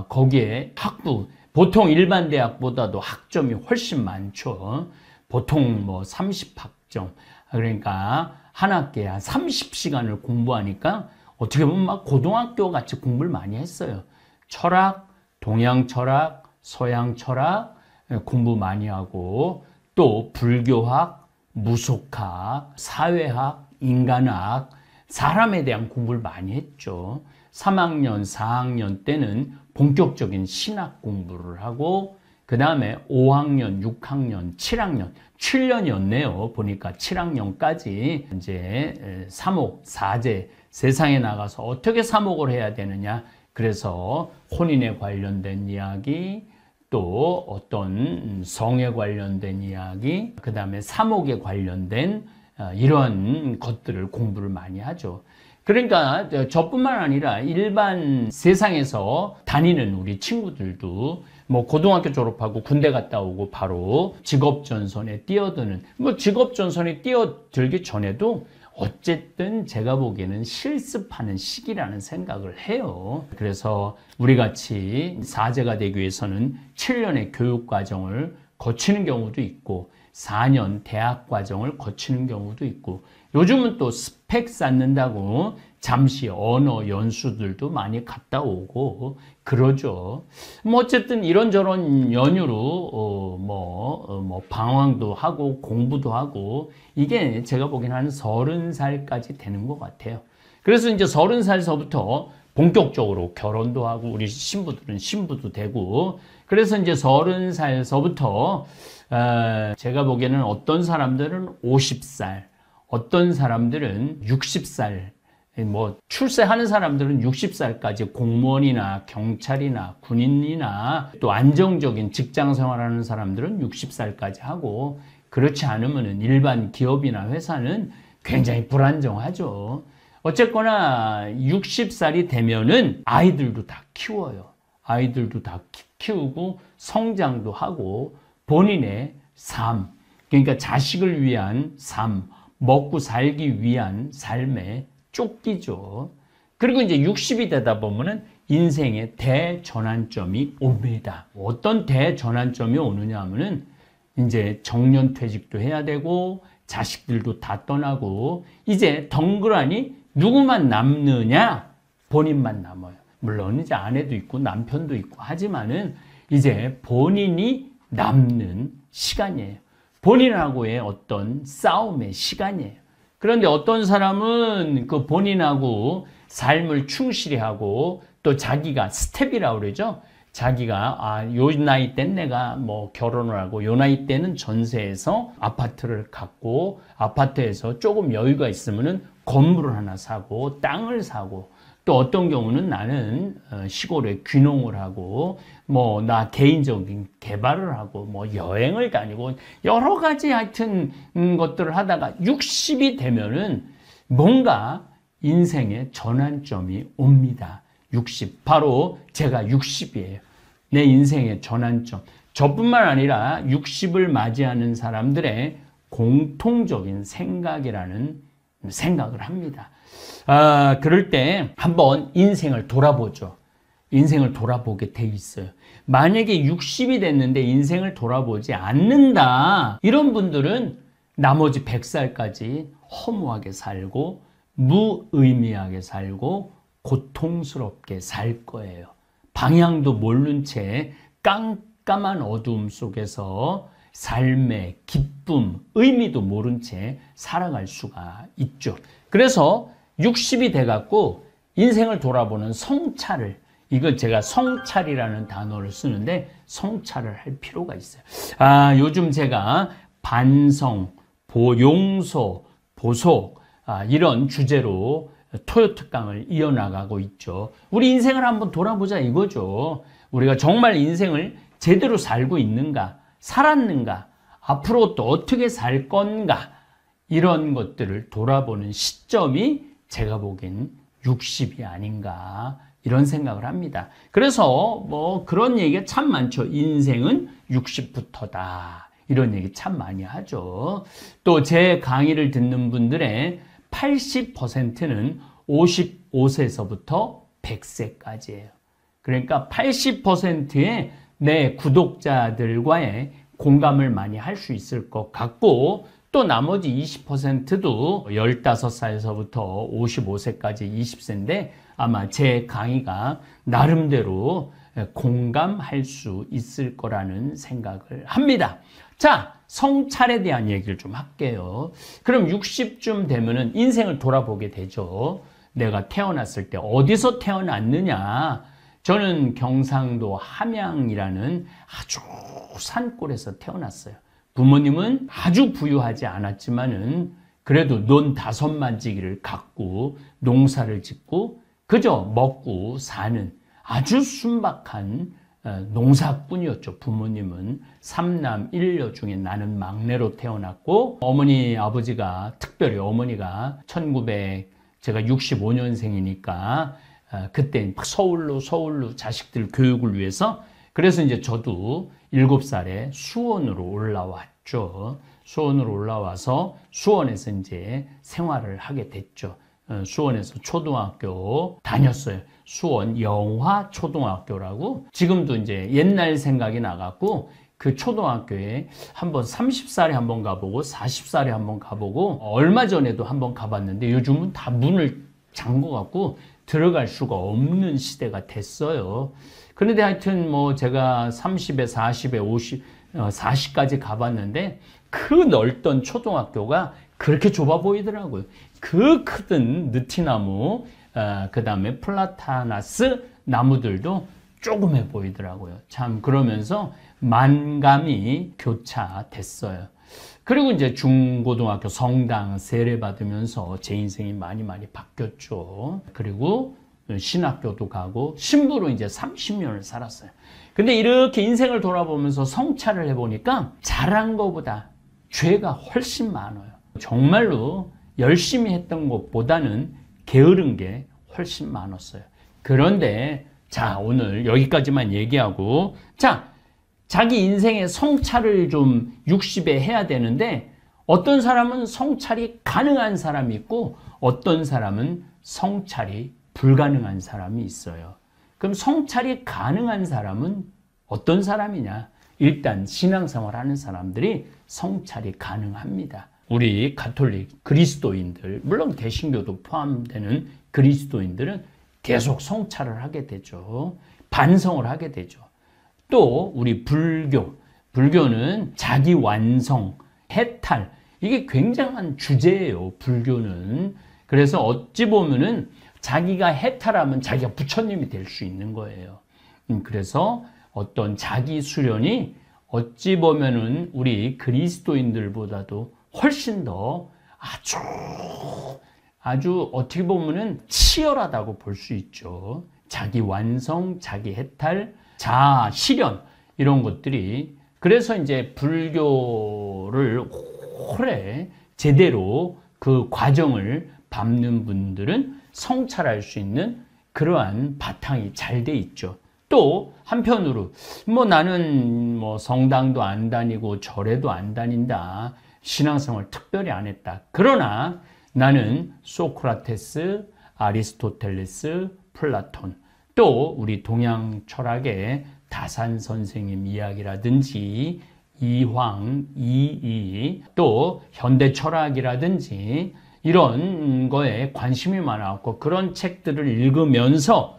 거기에 학부, 보통 일반 대학보다도 학점이 훨씬 많죠. 보통 30학점. 그러니까 한 학기에 한 30시간을 공부하니까 어떻게 보면 막 고등학교 같이 공부를 많이 했어요. 철학, 동양 철학, 서양 철학 공부 많이 하고, 또 불교학, 무속학, 사회학, 인간학, 사람에 대한 공부를 많이 했죠. 3학년, 4학년 때는 본격적인 신학 공부를 하고, 그 다음에 5학년, 6학년, 7학년, 7년이었네요. 보니까 7학년까지 이제 사목, 사제, 세상에 나가서 어떻게 사목을 해야 되느냐. 그래서 혼인에 관련된 이야기, 또 어떤 성에 관련된 이야기, 그 다음에 사목에 관련된 이러한 것들을 공부를 많이 하죠. 그러니까 저뿐만 아니라 일반 세상에서 다니는 우리 친구들도 뭐 고등학교 졸업하고 군대 갔다 오고 바로 직업전선에 뛰어드는, 뭐 직업전선에 뛰어들기 전에도 어쨌든 제가 보기에는 실습하는 시기라는 생각을 해요. 그래서 우리 같이 사제가 되기 위해서는 7년의 교육 과정을 거치는 경우도 있고 4년 대학 과정을 거치는 경우도 있고, 요즘은 또 스펙 쌓는다고 잠시 언어 연수들도 많이 갔다 오고 그러죠. 뭐 어쨌든 이런저런 연유로 뭐 방황도 하고 공부도 하고, 이게 제가 보기엔 한 30살까지 되는 것 같아요. 그래서 이제 30살서부터 본격적으로 결혼도 하고, 우리 신부들은 신부도 되고, 그래서 이제 30살서부터 제가 보기에는 어떤 사람들은 50살, 어떤 사람들은 60살, 뭐 출세하는 사람들은 60살까지 공무원이나 경찰이나 군인이나 또 안정적인 직장 생활하는 사람들은 60살까지 하고, 그렇지 않으면은 일반 기업이나 회사는 굉장히 불안정하죠. 어쨌거나 60살이 되면은 아이들도 다 키워요. 아이들도 다 키우고 성장도 하고 본인의 삶, 그러니까 자식을 위한 삶, 먹고 살기 위한 삶에 쫓기죠. 그리고 이제 60이 되다 보면은 인생의 대전환점이 옵니다. 어떤 대전환점이 오느냐 하면은 이제 정년퇴직도 해야 되고 자식들도 다 떠나고, 이제 덩그러니 누구만 남느냐? 본인만 남아요. 물론 이제 아내도 있고 남편도 있고 하지만은 이제 본인이 남는 시간이에요. 본인하고의 어떤 싸움의 시간이에요. 그런데 어떤 사람은 그 본인하고 삶을 충실히 하고, 또 자기가 스텝이라고 그러죠. 자기가 요 나이 땐 내가 뭐 결혼을 하고 요 나이 때는 전세에서 아파트를 갖고, 아파트에서 조금 여유가 있으면은 건물을 하나 사고 땅을 사고, 또 어떤 경우는 나는 시골에 귀농을 하고 뭐 나 개인적인 개발을 하고 뭐 여행을 다니고 여러 가지 하여튼 것들을 하다가 60이 되면은 뭔가 인생의 전환점이 옵니다. 60, 바로 제가 60이에요. 내 인생의 전환점. 저뿐만 아니라 60을 맞이하는 사람들의 공통적인 생각이라는 생각을 합니다. 그럴 때 한번 인생을 돌아보죠. 인생을 돌아보게 돼 있어요. 만약에 60이 됐는데 인생을 돌아보지 않는다, 이런 분들은 나머지 100살까지 허무하게 살고 무의미하게 살고 고통스럽게 살 거예요. 방향도 모른 채 깜깜한 어두움 속에서 삶의 기쁨, 의미도 모른 채 살아갈 수가 있죠. 그래서 60이 돼갖고 인생을 돌아보는 성찰을, 이걸 제가 성찰이라는 단어를 쓰는데 성찰을 할 필요가 있어요. 요즘 제가 반성, 용서, 보속 이런 주제로 토요 특강을 이어나가고 있죠. 우리 인생을 한번 돌아보자 이거죠. 우리가 정말 인생을 제대로 살고 있는가, 살았는가, 앞으로 또 어떻게 살 건가, 이런 것들을 돌아보는 시점이 제가 보기엔 60이 아닌가, 이런 생각을 합니다. 그래서 뭐 그런 얘기가 참 많죠. 인생은 60부터다. 이런 얘기 참 많이 하죠. 또 제 강의를 듣는 분들의 80%는 55세에서부터 100세까지예요. 그러니까 80%의 내 구독자들과의 공감을 많이 할 수 있을 것 같고, 또 나머지 20%도 15살에서부터 55세까지 20세인데 아마 제 강의가 나름대로 공감할 수 있을 거라는 생각을 합니다. 자, 성찰에 대한 얘기를 좀 할게요. 그럼 60쯤 되면은 인생을 돌아보게 되죠. 내가 태어났을 때 어디서 태어났느냐? 저는 경상도 함양이라는 아주 산골에서 태어났어요. 부모님은 아주 부유하지 않았지만은 그래도 논 5만지기를 갖고 농사를 짓고 그저 먹고 사는 아주 순박한 농사꾼이었죠. 부모님은 3남 1녀 중에 나는 막내로 태어났고, 어머니 아버지가, 특별히 어머니가 제가 65년생이니까 그때 막 서울로 자식들 교육을 위해서 그래서 이제 저도 7살에 수원으로 올라왔죠. 수원으로 올라와서 수원에서 이제 생활을 하게 됐죠. 수원에서 초등학교 다녔어요. 수원 영화초등학교라고 지금도 이제 옛날 생각이 나갖고 그 초등학교에 한번 30살에 한번 가보고 40살에 한번 가보고 얼마 전에도 한번 가봤는데 요즘은 다 문을 잠궈갖고 들어갈 수가 없는 시대가 됐어요. 그런데 하여튼 뭐 제가 30에 40에 50, 40까지 가봤는데 그 넓던 초등학교가 그렇게 좁아 보이더라고요. 그 크던 느티나무, 그 다음에 플라타나스 나무들도 조그매 보이더라고요. 참 그러면서 만감이 교차됐어요. 그리고 이제 중고등학교 성당 세례 받으면서 제 인생이 많이 바뀌었죠. 그리고 신학교도 가고 신부로 이제 30년을 살았어요. 근데 이렇게 인생을 돌아보면서 성찰을 해보니까 잘한 것보다 죄가 훨씬 많아요. 정말로 열심히 했던 것보다는 게으른 게 훨씬 많았어요. 그런데 자, 오늘 여기까지만 얘기하고 자, 자기 인생의 성찰을 좀 60에 해야 되는데 어떤 사람은 성찰이 가능한 사람이 있고 어떤 사람은 성찰이 불가능한 사람이 있어요. 그럼 성찰이 가능한 사람은 어떤 사람이냐? 일단 신앙생활 하는 사람들이 성찰이 가능합니다. 우리 가톨릭 그리스도인들, 물론 개신교도 포함되는 그리스도인들은 계속 성찰을 하게 되죠. 반성을 하게 되죠. 또 우리 불교는 자기 완성, 해탈, 이게 굉장한 주제예요. 불교는. 그래서 어찌 보면은 자기가 해탈하면 자기가 부처님이 될 수 있는 거예요. 그래서 어떤 자기 수련이 어찌 보면은 우리 그리스도인들보다도 훨씬 더 아주 어떻게 보면은 치열하다고 볼 수 있죠. 자기 완성, 자기 해탈, 자아 실현 이런 것들이 그래서 이제 불교를 오래 제대로 그 과정을 밟는 분들은 성찰할 수 있는 그러한 바탕이 잘 돼 있죠. 또 한편으로 뭐 나는 뭐 성당도 안 다니고 절에도 안 다닌다. 신앙생활 특별히 안 했다. 그러나 나는 소크라테스, 아리스토텔레스, 플라톤 또 우리 동양 철학의 다산 선생님 이야기라든지 이황, 이이 또 현대 철학이라든지 이런 거에 관심이 많았고 그런 책들을 읽으면서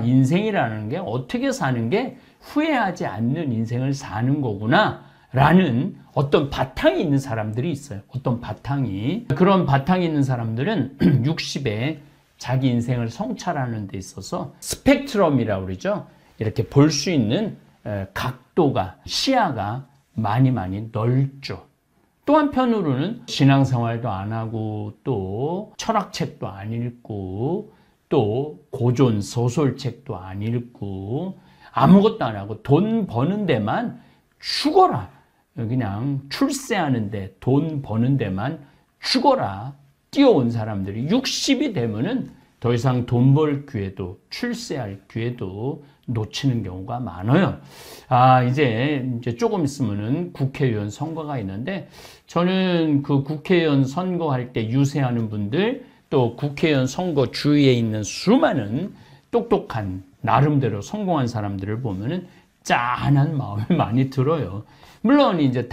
인생이라는 게 어떻게 사는 게 후회하지 않는 인생을 사는 거구나 라는 어떤 바탕이 있는 사람들이 있어요. 어떤 바탕이. 그런 바탕이 있는 사람들은 60에 자기 인생을 성찰하는 데 있어서 스펙트럼이라고 그러죠. 이렇게 볼 수 있는 각도가, 시야가 많이 넓죠. 또 한편으로는 신앙생활도 안 하고 또 철학책도 안 읽고 또 고전 소설책도 안 읽고 아무것도 안 하고 돈 버는 데만 죽어라. 그냥 출세하는데 돈 버는 데만 죽어라. 뛰어온 사람들이 60이 되면은 더 이상 돈 벌 기회도 출세할 기회도 놓치는 경우가 많아요. 이제 조금 있으면은 국회의원 선거가 있는데 저는 그 국회의원 선거할 때 유세하는 분들 또 국회의원 선거 주위에 있는 수많은 똑똑한 나름대로 성공한 사람들을 보면은 짠한 마음이 많이 들어요. 물론 이제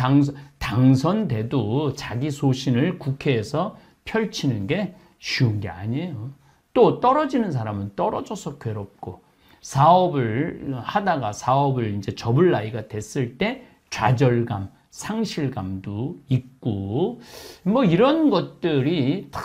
당선돼도 자기 소신을 국회에서 펼치는 게 쉬운 게 아니에요. 또 떨어지는 사람은 떨어져서 괴롭고 사업을 하다가 사업을 이제 접을 나이가 됐을 때 좌절감, 상실감도 있고 뭐 이런 것들이 다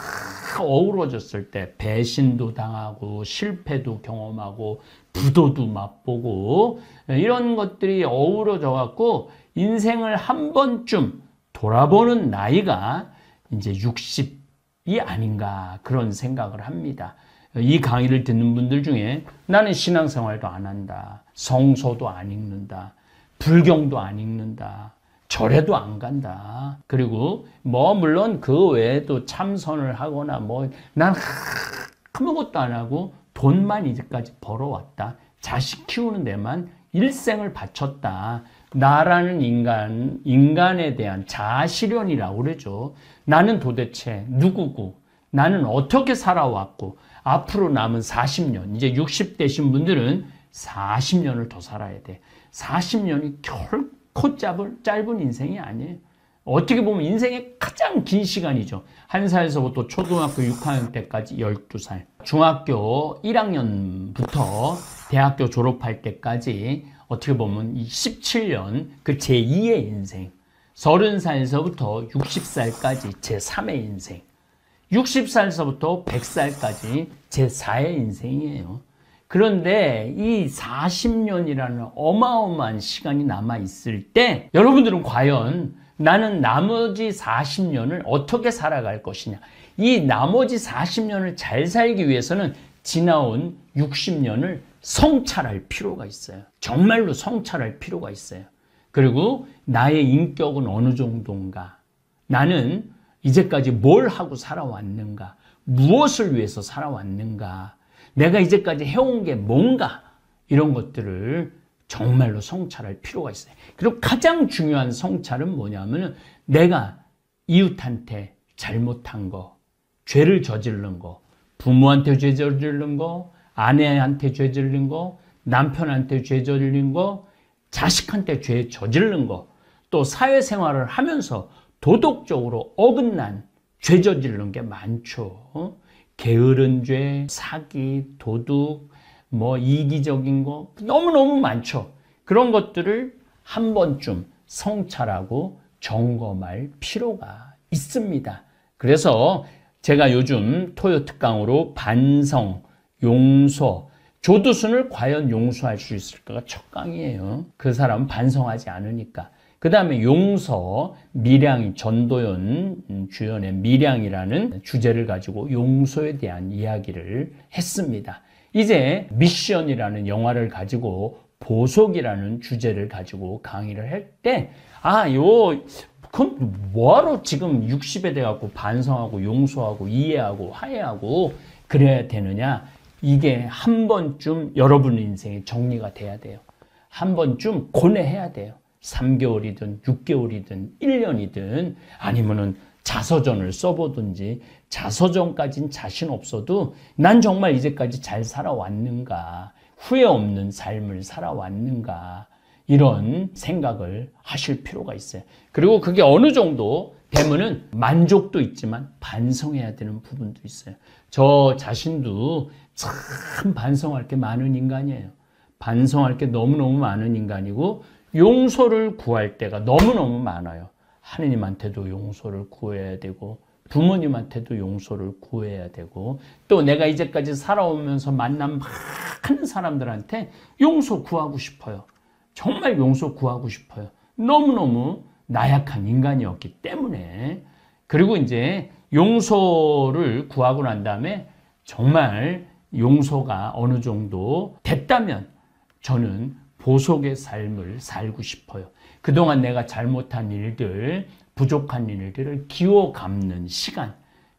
어우러졌을 때 배신도 당하고 실패도 경험하고 부도도 맛보고 이런 것들이 어우러져 갖고 인생을 한 번쯤 돌아보는 나이가 이제 60이 아닌가 그런 생각을 합니다. 이 강의를 듣는 분들 중에 나는 신앙생활도 안 한다. 성서도 안 읽는다. 불경도 안 읽는다. 절에도 안 간다. 그리고 뭐 물론 그 외에도 참선을 하거나 뭐 난 아무것도 안 하고 돈만 이제까지 벌어왔다. 자식 키우는 데만 일생을 바쳤다. 나라는 인간에 대한 자아실현이라고 그러죠. 나는 도대체 누구고, 나는 어떻게 살아왔고, 앞으로 남은 40년, 이제 60대신 분들은 40년을 더 살아야 돼. 40년이 결코 짧은 인생이 아니에요. 어떻게 보면 인생의 가장 긴 시간이죠. 1살에서부터 초등학교 6학년 때까지 12살. 중학교 1학년부터 대학교 졸업할 때까지 어떻게 보면 이 17년, 그 제2의 인생. 30살에서부터 60살까지 제3의 인생. 60살에서부터 100살까지 제4의 인생이에요. 그런데 이 40년이라는 어마어마한 시간이 남아있을 때 여러분들은 과연 나는 나머지 40년을 어떻게 살아갈 것이냐. 이 나머지 40년을 잘 살기 위해서는 지나온 60년을 성찰할 필요가 있어요. 정말로 성찰할 필요가 있어요. 그리고 나의 인격은 어느 정도인가. 나는 이제까지 뭘 하고 살아왔는가. 무엇을 위해서 살아왔는가. 내가 이제까지 해온 게 뭔가. 이런 것들을 정말로 성찰할 필요가 있어요. 그리고 가장 중요한 성찰은 뭐냐면 내가 이웃한테 잘못한 거, 죄를 저지른 거, 부모한테 죄 저지른 거, 아내한테 죄 저지른 거, 남편한테 죄 저지른 거, 자식한테 죄 저지른 거, 또 사회생활을 하면서 도덕적으로 어긋난 죄 저지른 게 많죠. 게으른 죄, 사기, 도둑, 뭐 이기적인 거 너무너무 많죠. 그런 것들을 한 번쯤 성찰하고 점검할 필요가 있습니다. 그래서 제가 요즘 토요 특강으로 반성, 용서, 조두순을 과연 용서할 수 있을까가 첫 강의예요. 그 사람은 반성하지 않으니까. 그 다음에 용서, 밀양, 전도연 주연의 밀양이라는 주제를 가지고 용서에 대한 이야기를 했습니다. 이제 미션이라는 영화를 가지고 보석이라는 주제를 가지고 강의를 할 때, 그럼 뭐하러 지금 60에 돼갖고 반성하고 용서하고 이해하고 화해하고 그래야 되느냐? 이게 한 번쯤 여러분 인생에 정리가 돼야 돼요. 한 번쯤 고뇌해야 돼요. 3개월이든 6개월이든 1년이든 아니면은 자서전을 써보든지 자서전까진 자신 없어도 난 정말 이제까지 잘 살아왔는가, 후회 없는 삶을 살아왔는가 이런 생각을 하실 필요가 있어요. 그리고 그게 어느 정도 되면은 만족도 있지만 반성해야 되는 부분도 있어요. 저 자신도 참 반성할 게 많은 인간이에요. 반성할 게 너무너무 많은 인간이고 용서를 구할 때가 너무너무 많아요. 하느님한테도 용서를 구해야 되고 부모님한테도 용서를 구해야 되고 또 내가 이제까지 살아오면서 만난 많은 사람들한테 용서 구하고 싶어요. 정말 용서 구하고 싶어요. 너무너무 나약한 인간이었기 때문에. 그리고 이제 용서를 구하고 난 다음에 정말 용서가 어느 정도 됐다면 저는 보석의 삶을 살고 싶어요. 그동안 내가 잘못한 일들, 부족한 일들을 기워 갚는 시간,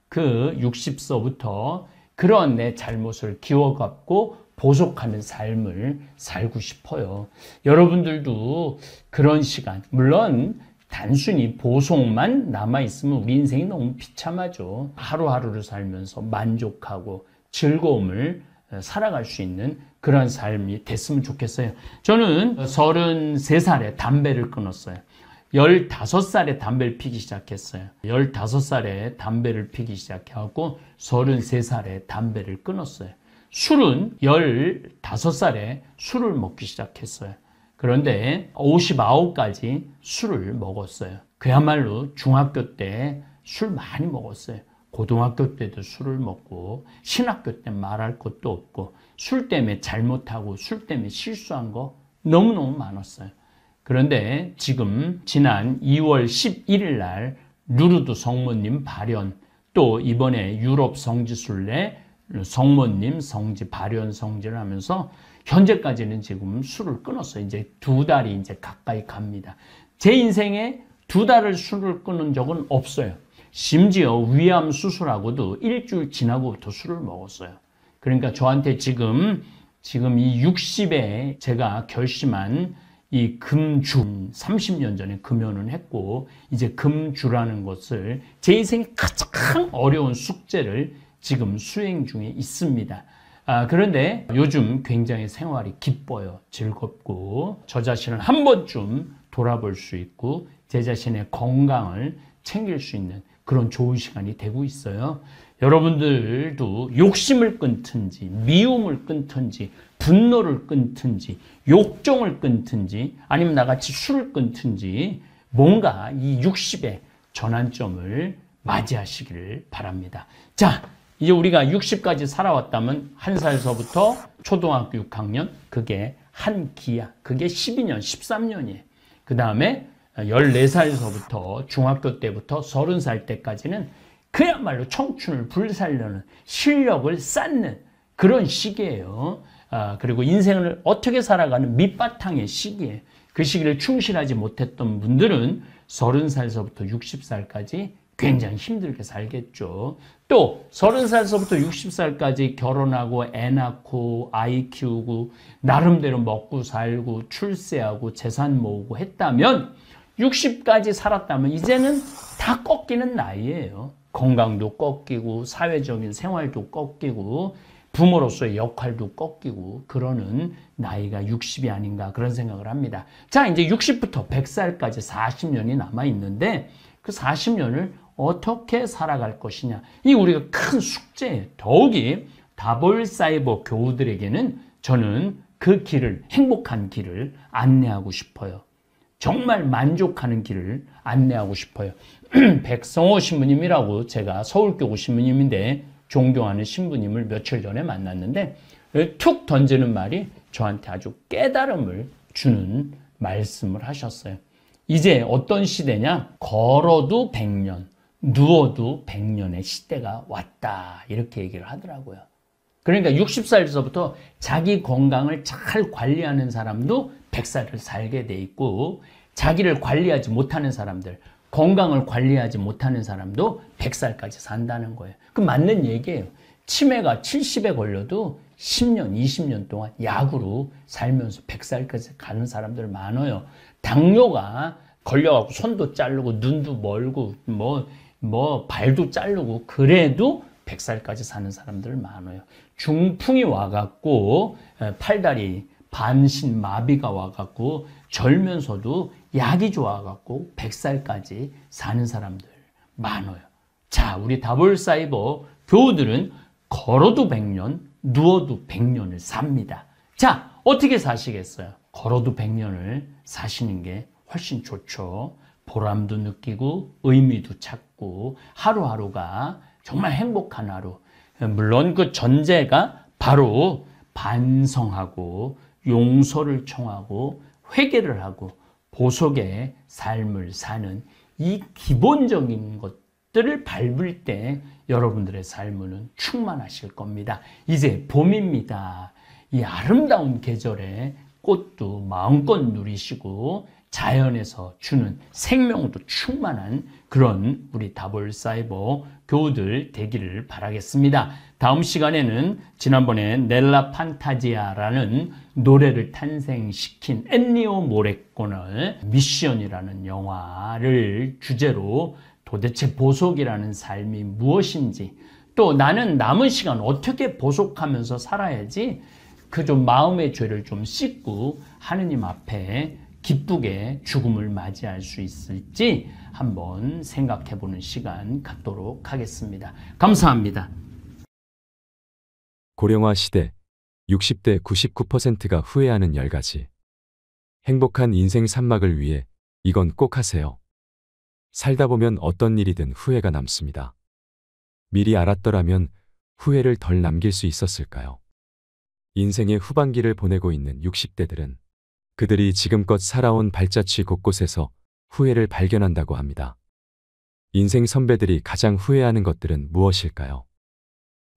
그 60서부터 그런 내 잘못을 기워 갚고 보석하는 삶을 살고 싶어요. 여러분들도 그런 시간, 물론 단순히 보석만 남아있으면 우리 인생이 너무 비참하죠. 하루하루를 살면서 만족하고 즐거움을 살아갈 수 있는 그런 삶이 됐으면 좋겠어요. 저는 33살에 담배를 끊었어요. 15살에 담배를 피기 시작했어요. 15살에 담배를 피기 시작해갖고 33살에 담배를 끊었어요. 술은 15살에 술을 먹기 시작했어요. 그런데 59까지 술을 먹었어요. 그야말로 중학교 때 술 많이 먹었어요. 고등학교 때도 술을 먹고 신학교 때 말할 것도 없고 술 때문에 잘못하고 술 때문에 실수한 거 너무너무 많았어요. 그런데 지금 지난 2월 11일 날 루르드 성모님 발현 또 이번에 유럽 성지순례 성모님 성지, 발현 성지를 하면서 현재까지는 지금 술을 끊었어요. 이제 2달이 이제 가까이 갑니다. 제 인생에 2달을 술을 끊은 적은 없어요. 심지어 위암 수술하고도 일주일 지나고부터 술을 먹었어요. 그러니까 저한테 지금 이 60에 제가 결심한 이 금주, 30년 전에 금연은 했고 이제 금주라는 것을 제 인생의 가장 어려운 숙제를 지금 수행 중에 있습니다. 그런데 요즘 굉장히 생활이 기뻐요. 즐겁고 저 자신을 한 번쯤 돌아볼 수 있고 제 자신의 건강을 챙길 수 있는 그런 좋은 시간이 되고 있어요. 여러분들도 욕심을 끊든지 미움을 끊든지 분노를 끊든지 욕정을 끊든지 아니면 나같이 술을 끊든지 뭔가 이 60의 전환점을 맞이하시기를 바랍니다. 자, 이제 우리가 60까지 살아왔다면 1살서부터 초등학교 6학년 그게 한 기야. 그게 12년, 13년이에요. 그 다음에 14살서부터 중학교 때부터 30살 때까지는 그야말로 청춘을 불살려는 실력을 쌓는 그런 시기예요. 그리고 인생을 어떻게 살아가는 밑바탕의 시기예요. 그 시기를 충실하지 못했던 분들은 30살서부터 60살까지 굉장히 힘들게 살겠죠. 또 30살서부터 60살까지 결혼하고 애 낳고 아이 키우고 나름대로 먹고 살고 출세하고 재산 모으고 했다면 60까지 살았다면 이제는 다 꺾이는 나이예요. 건강도 꺾이고 사회적인 생활도 꺾이고 부모로서의 역할도 꺾이고 그러는 나이가 60이 아닌가 그런 생각을 합니다. 자, 이제 60부터 100살까지 40년이 남아있는데 그 40년을 어떻게 살아갈 것이냐. 이 우리가 큰 숙제예요. 더욱이 다볼사이버 교우들에게는 저는 그 길을, 행복한 길을 안내하고 싶어요. 정말 만족하는 길을 안내하고 싶어요. 백성호 신부님이라고 제가 서울교구 신부님인데 존경하는 신부님을 며칠 전에 만났는데 툭 던지는 말이 저한테 아주 깨달음을 주는 말씀을 하셨어요. 이제 어떤 시대냐? 걸어도 100년, 누워도 100년의 시대가 왔다. 이렇게 얘기를 하더라고요. 그러니까 60살에서부터 자기 건강을 잘 관리하는 사람도 100살을 살게 돼 있고 자기를 관리하지 못하는 사람들, 건강을 관리하지 못하는 사람도 100살까지 산다는 거예요. 그 맞는 얘기예요. 치매가 70에 걸려도 10년, 20년 동안 약으로 살면서 100살까지 가는 사람들 많아요. 당뇨가 걸려갖고 손도 자르고 눈도 멀고 발도 자르고 그래도 100살까지 사는 사람들 많아요. 중풍이 와갖고 팔다리 반신 마비가 와갖고 절면서도 약이 좋아갖고 100살까지 사는 사람들 많아요. 자, 우리 다볼사이버 교우들은 걸어도 100년, 누워도 100년을 삽니다. 자, 어떻게 사시겠어요? 걸어도 100년을 사시는 게 훨씬 좋죠. 보람도 느끼고 의미도 찾고 하루하루가 정말 행복한 하루. 물론 그 전제가 바로 반성하고 용서를 청하고 회개를 하고 보속의 삶을 사는 이 기본적인 것들을 밟을 때 여러분들의 삶은 충만하실 겁니다. 이제 봄입니다. 이 아름다운 계절에 꽃도 마음껏 누리시고 자연에서 주는 생명도 충만한 그런 우리 다볼사이버 교우들 되기를 바라겠습니다. 다음 시간에는 지난번에 넬라 판타지아라는 노래를 탄생시킨 엔니오 모레코너의 미션이라는 영화를 주제로 도대체 보속이라는 삶이 무엇인지 또 나는 남은 시간 어떻게 보속하면서 살아야지 그 좀 마음의 죄를 좀 씻고 하느님 앞에 기쁘게 죽음을 맞이할 수 있을지 한번 생각해보는 시간 갖도록 하겠습니다. 감사합니다. 고령화 시대 60대 99%가 후회하는 10가지. 행복한 인생 산막을 위해 이건 꼭 하세요. 살다 보면 어떤 일이든 후회가 남습니다. 미리 알았더라면 후회를 덜 남길 수 있었을까요? 인생의 후반기를 보내고 있는 60대들은 그들이 지금껏 살아온 발자취 곳곳에서 후회를 발견한다고 합니다. 인생 선배들이 가장 후회하는 것들은 무엇일까요?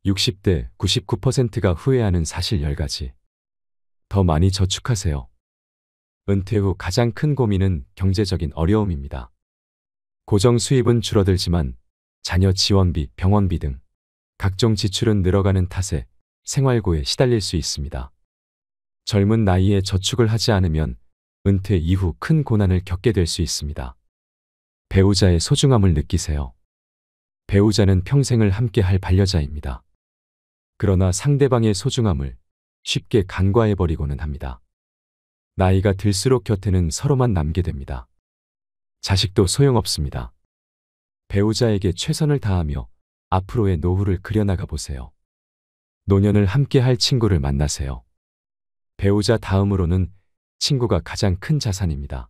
60대 99%가 후회하는 사실 10가지. 더 많이 저축하세요. 은퇴 후 가장 큰 고민은 경제적인 어려움입니다. 고정 수입은 줄어들지만 자녀 지원비, 병원비 등 각종 지출은 늘어가는 탓에 생활고에 시달릴 수 있습니다. 젊은 나이에 저축을 하지 않으면 은퇴 이후 큰 고난을 겪게 될 수 있습니다. 배우자의 소중함을 느끼세요. 배우자는 평생을 함께 할 반려자입니다. 그러나 상대방의 소중함을 쉽게 간과해버리고는 합니다. 나이가 들수록 곁에는 서로만 남게 됩니다. 자식도 소용없습니다. 배우자에게 최선을 다하며 앞으로의 노후를 그려나가 보세요. 노년을 함께 할 친구를 만나세요. 배우자 다음으로는 친구가 가장 큰 자산입니다.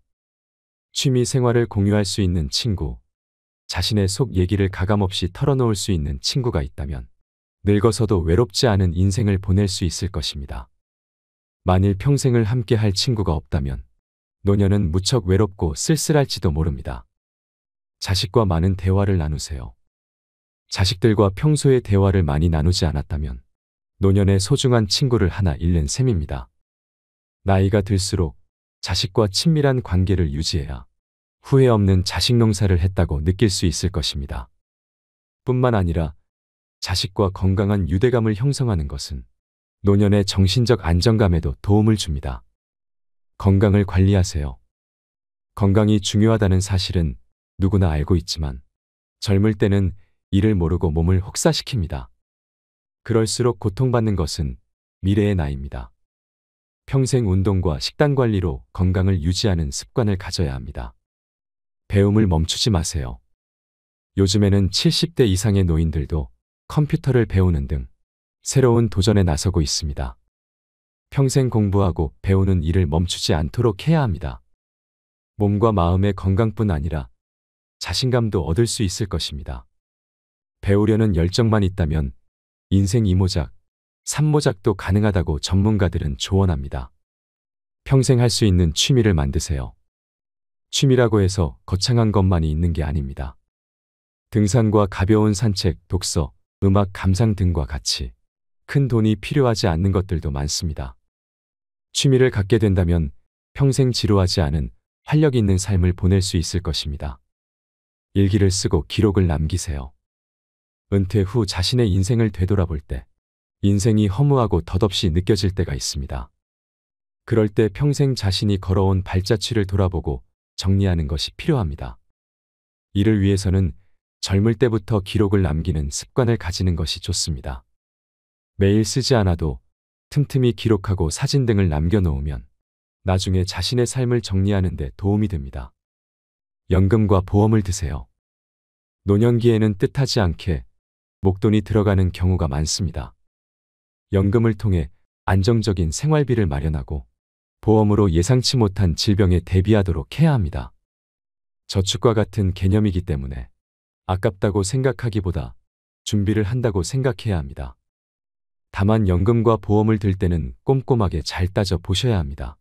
취미 생활을 공유할 수 있는 친구, 자신의 속 얘기를 가감없이 털어놓을 수 있는 친구가 있다면 늙어서도 외롭지 않은 인생을 보낼 수 있을 것입니다. 만일 평생을 함께 할 친구가 없다면 노년은 무척 외롭고 쓸쓸할지도 모릅니다. 자식과 많은 대화를 나누세요. 자식들과 평소에 대화를 많이 나누지 않았다면 노년의 소중한 친구를 하나 잃는 셈입니다. 나이가 들수록 자식과 친밀한 관계를 유지해야 후회 없는 자식 농사를 했다고 느낄 수 있을 것입니다. 뿐만 아니라 자식과 건강한 유대감을 형성하는 것은 노년의 정신적 안정감에도 도움을 줍니다. 건강을 관리하세요. 건강이 중요하다는 사실은 누구나 알고 있지만 젊을 때는 이를 모르고 몸을 혹사시킵니다. 그럴수록 고통받는 것은 미래의 나이입니다. 평생 운동과 식단 관리로 건강을 유지하는 습관을 가져야 합니다. 배움을 멈추지 마세요. 요즘에는 70대 이상의 노인들도 컴퓨터를 배우는 등 새로운 도전에 나서고 있습니다. 평생 공부하고 배우는 일을 멈추지 않도록 해야 합니다. 몸과 마음의 건강뿐 아니라 자신감도 얻을 수 있을 것입니다. 배우려는 열정만 있다면 인생 2모작, 3모작도 가능하다고 전문가들은 조언합니다. 평생 할 수 있는 취미를 만드세요. 취미라고 해서 거창한 것만이 있는 게 아닙니다. 등산과 가벼운 산책, 독서, 음악 감상 등과 같이 큰 돈이 필요하지 않는 것들도 많습니다. 취미를 갖게 된다면 평생 지루하지 않은 활력 있는 삶을 보낼 수 있을 것입니다. 일기를 쓰고 기록을 남기세요. 은퇴 후 자신의 인생을 되돌아볼 때 인생이 허무하고 덧없이 느껴질 때가 있습니다. 그럴 때 평생 자신이 걸어온 발자취를 돌아보고 정리하는 것이 필요합니다. 이를 위해서는 젊을 때부터 기록을 남기는 습관을 가지는 것이 좋습니다. 매일 쓰지 않아도 틈틈이 기록하고 사진 등을 남겨놓으면 나중에 자신의 삶을 정리하는 데 도움이 됩니다. 연금과 보험을 드세요. 노년기에는 뜻하지 않게 목돈이 들어가는 경우가 많습니다. 연금을 통해 안정적인 생활비를 마련하고 보험으로 예상치 못한 질병에 대비하도록 해야 합니다. 저축과 같은 개념이기 때문에 아깝다고 생각하기보다 준비를 한다고 생각해야 합니다. 다만 연금과 보험을 들 때는 꼼꼼하게 잘 따져 보셔야 합니다.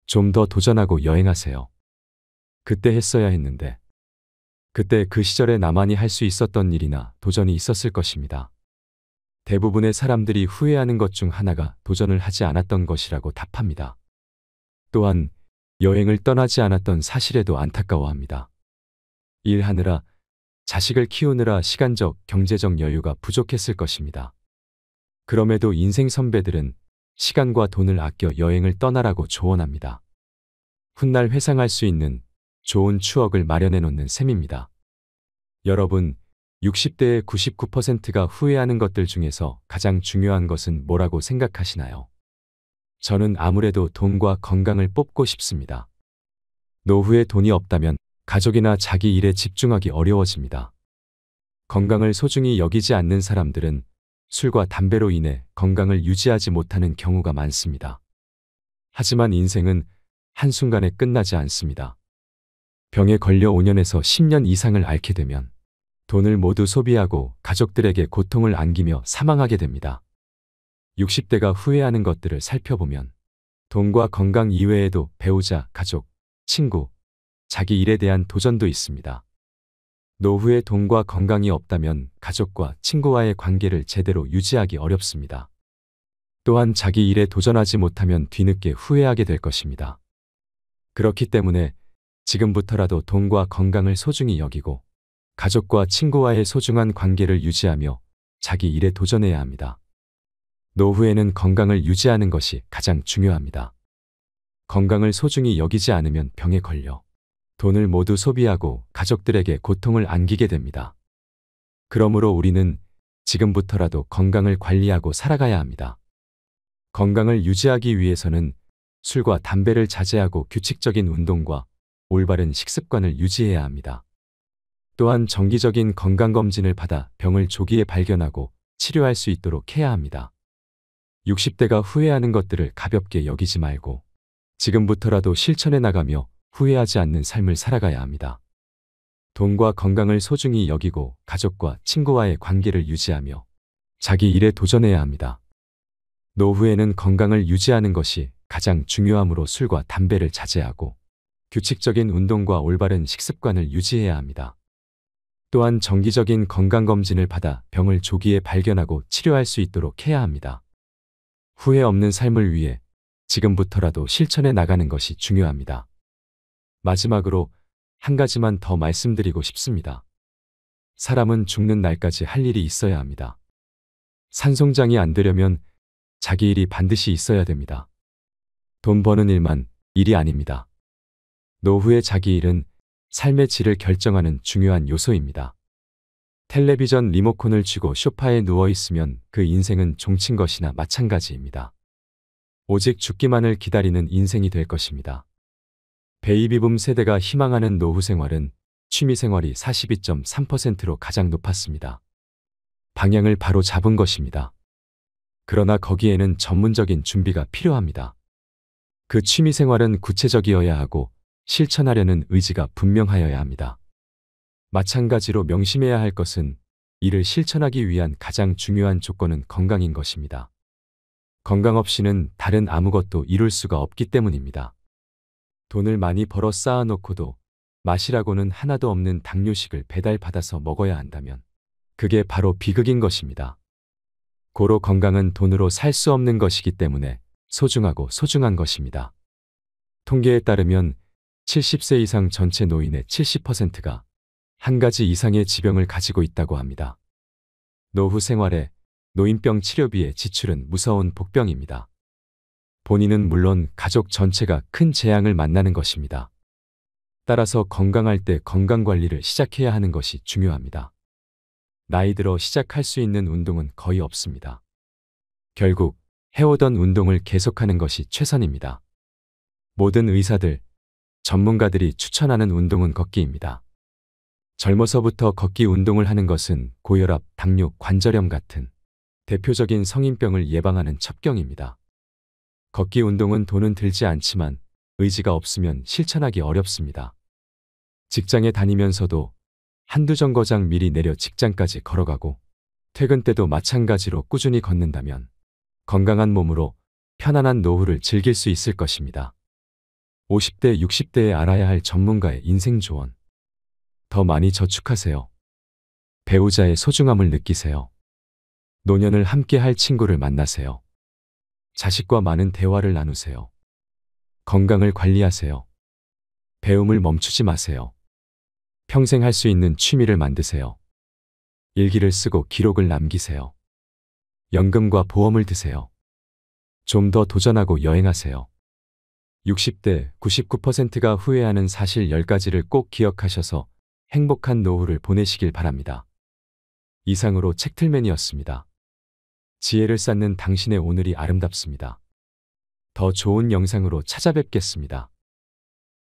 좀 더 도전하고 여행하세요. 그때 했어야 했는데, 그때 그 시절에 나만이 할 수 있었던 일이나 도전이 있었을 것입니다. 대부분의 사람들이 후회하는 것 중 하나가 도전을 하지 않았던 것이라고 답합니다. 또한 여행을 떠나지 않았던 사실에도 안타까워합니다. 일하느라, 자식을 키우느라 시간적, 경제적 여유가 부족했을 것입니다. 그럼에도 인생 선배들은 시간과 돈을 아껴 여행을 떠나라고 조언합니다. 훗날 회상할 수 있는 좋은 추억을 마련해 놓는 셈입니다. 여러분, 60대의 99%가 후회하는 것들 중에서 가장 중요한 것은 뭐라고 생각하시나요? 저는 아무래도 돈과 건강을 뽑고 싶습니다. 노후에 돈이 없다면 가족이나 자기 일에 집중하기 어려워집니다. 건강을 소중히 여기지 않는 사람들은 술과 담배로 인해 건강을 유지하지 못하는 경우가 많습니다. 하지만 인생은 한순간에 끝나지 않습니다. 병에 걸려 5년에서 10년 이상을 앓게 되면 돈을 모두 소비하고 가족들에게 고통을 안기며 사망하게 됩니다. 60대가 후회하는 것들을 살펴보면 돈과 건강 이외에도 배우자, 가족, 친구, 자기 일에 대한 도전도 있습니다. 노후에 돈과 건강이 없다면 가족과 친구와의 관계를 제대로 유지하기 어렵습니다. 또한 자기 일에 도전하지 못하면 뒤늦게 후회하게 될 것입니다. 그렇기 때문에 지금부터라도 돈과 건강을 소중히 여기고 가족과 친구와의 소중한 관계를 유지하며 자기 일에 도전해야 합니다. 노후에는 건강을 유지하는 것이 가장 중요합니다. 건강을 소중히 여기지 않으면 병에 걸려 돈을 모두 소비하고 가족들에게 고통을 안기게 됩니다. 그러므로 우리는 지금부터라도 건강을 관리하고 살아가야 합니다. 건강을 유지하기 위해서는 술과 담배를 자제하고 규칙적인 운동과 올바른 식습관을 유지해야 합니다. 또한 정기적인 건강검진을 받아 병을 조기에 발견하고 치료할 수 있도록 해야 합니다. 60대가 후회하는 것들을 가볍게 여기지 말고 지금부터라도 실천해 나가며 후회하지 않는 삶을 살아가야 합니다. 돈과 건강을 소중히 여기고 가족과 친구와의 관계를 유지하며 자기 일에 도전해야 합니다. 노후에는 건강을 유지하는 것이 가장 중요하므로 술과 담배를 자제하고 규칙적인 운동과 올바른 식습관을 유지해야 합니다. 또한 정기적인 건강검진을 받아 병을 조기에 발견하고 치료할 수 있도록 해야 합니다. 후회 없는 삶을 위해 지금부터라도 실천해 나가는 것이 중요합니다. 마지막으로 한 가지만 더 말씀드리고 싶습니다. 사람은 죽는 날까지 할 일이 있어야 합니다. 산송장이 안 되려면 자기 일이 반드시 있어야 됩니다. 돈 버는 일만 일이 아닙니다. 노후의 자기 일은 삶의 질을 결정하는 중요한 요소입니다. 텔레비전 리모컨을 쥐고 소파에 누워 있으면 그 인생은 종친 것이나 마찬가지입니다. 오직 죽기만을 기다리는 인생이 될 것입니다. 베이비붐 세대가 희망하는 노후 생활은 취미생활이 42.3%로 가장 높았습니다. 방향을 바로 잡은 것입니다. 그러나 거기에는 전문적인 준비가 필요합니다. 그 취미생활은 구체적이어야 하고 실천하려는 의지가 분명하여야 합니다. 마찬가지로 명심해야 할 것은 이를 실천하기 위한 가장 중요한 조건은 건강인 것입니다. 건강 없이는 다른 아무것도 이룰 수가 없기 때문입니다. 돈을 많이 벌어 쌓아놓고도 맛이라고는 하나도 없는 당뇨식을 배달받아서 먹어야 한다면 그게 바로 비극인 것입니다. 고로 건강은 돈으로 살 수 없는 것이기 때문에 소중하고 소중한 것입니다. 통계에 따르면 70세 이상 전체 노인의 70%가 한 가지 이상의 지병을 가지고 있다고 합니다. 노후 생활에 노인병 치료비의 지출은 무서운 복병입니다. 본인은 물론 가족 전체가 큰 재앙을 만나는 것입니다. 따라서 건강할 때 건강관리를 시작해야 하는 것이 중요합니다. 나이 들어 시작할 수 있는 운동은 거의 없습니다. 결국 해오던 운동을 계속하는 것이 최선입니다. 모든 의사들, 전문가들이 추천하는 운동은 걷기입니다. 젊어서부터 걷기 운동을 하는 것은 고혈압, 당뇨, 관절염 같은 대표적인 성인병을 예방하는 첩경입니다. 걷기 운동은 돈은 들지 않지만 의지가 없으면 실천하기 어렵습니다. 직장에 다니면서도 한두 정거장 미리 내려 직장까지 걸어가고 퇴근 때도 마찬가지로 꾸준히 걷는다면 건강한 몸으로 편안한 노후를 즐길 수 있을 것입니다. 50대, 60대에 알아야 할 전문가의 인생 조언. 더 많이 저축하세요. 배우자의 소중함을 느끼세요. 노년을 함께 할 친구를 만나세요. 자식과 많은 대화를 나누세요. 건강을 관리하세요. 배움을 멈추지 마세요. 평생 할 수 있는 취미를 만드세요. 일기를 쓰고 기록을 남기세요. 연금과 보험을 드세요. 좀 더 도전하고 여행하세요. 60대 99%가 후회하는 사실 10가지를 꼭 기억하셔서 행복한 노후를 보내시길 바랍니다. 이상으로 책틀맨이었습니다. 지혜를 쌓는 당신의 오늘이 아름답습니다. 더 좋은 영상으로 찾아뵙겠습니다.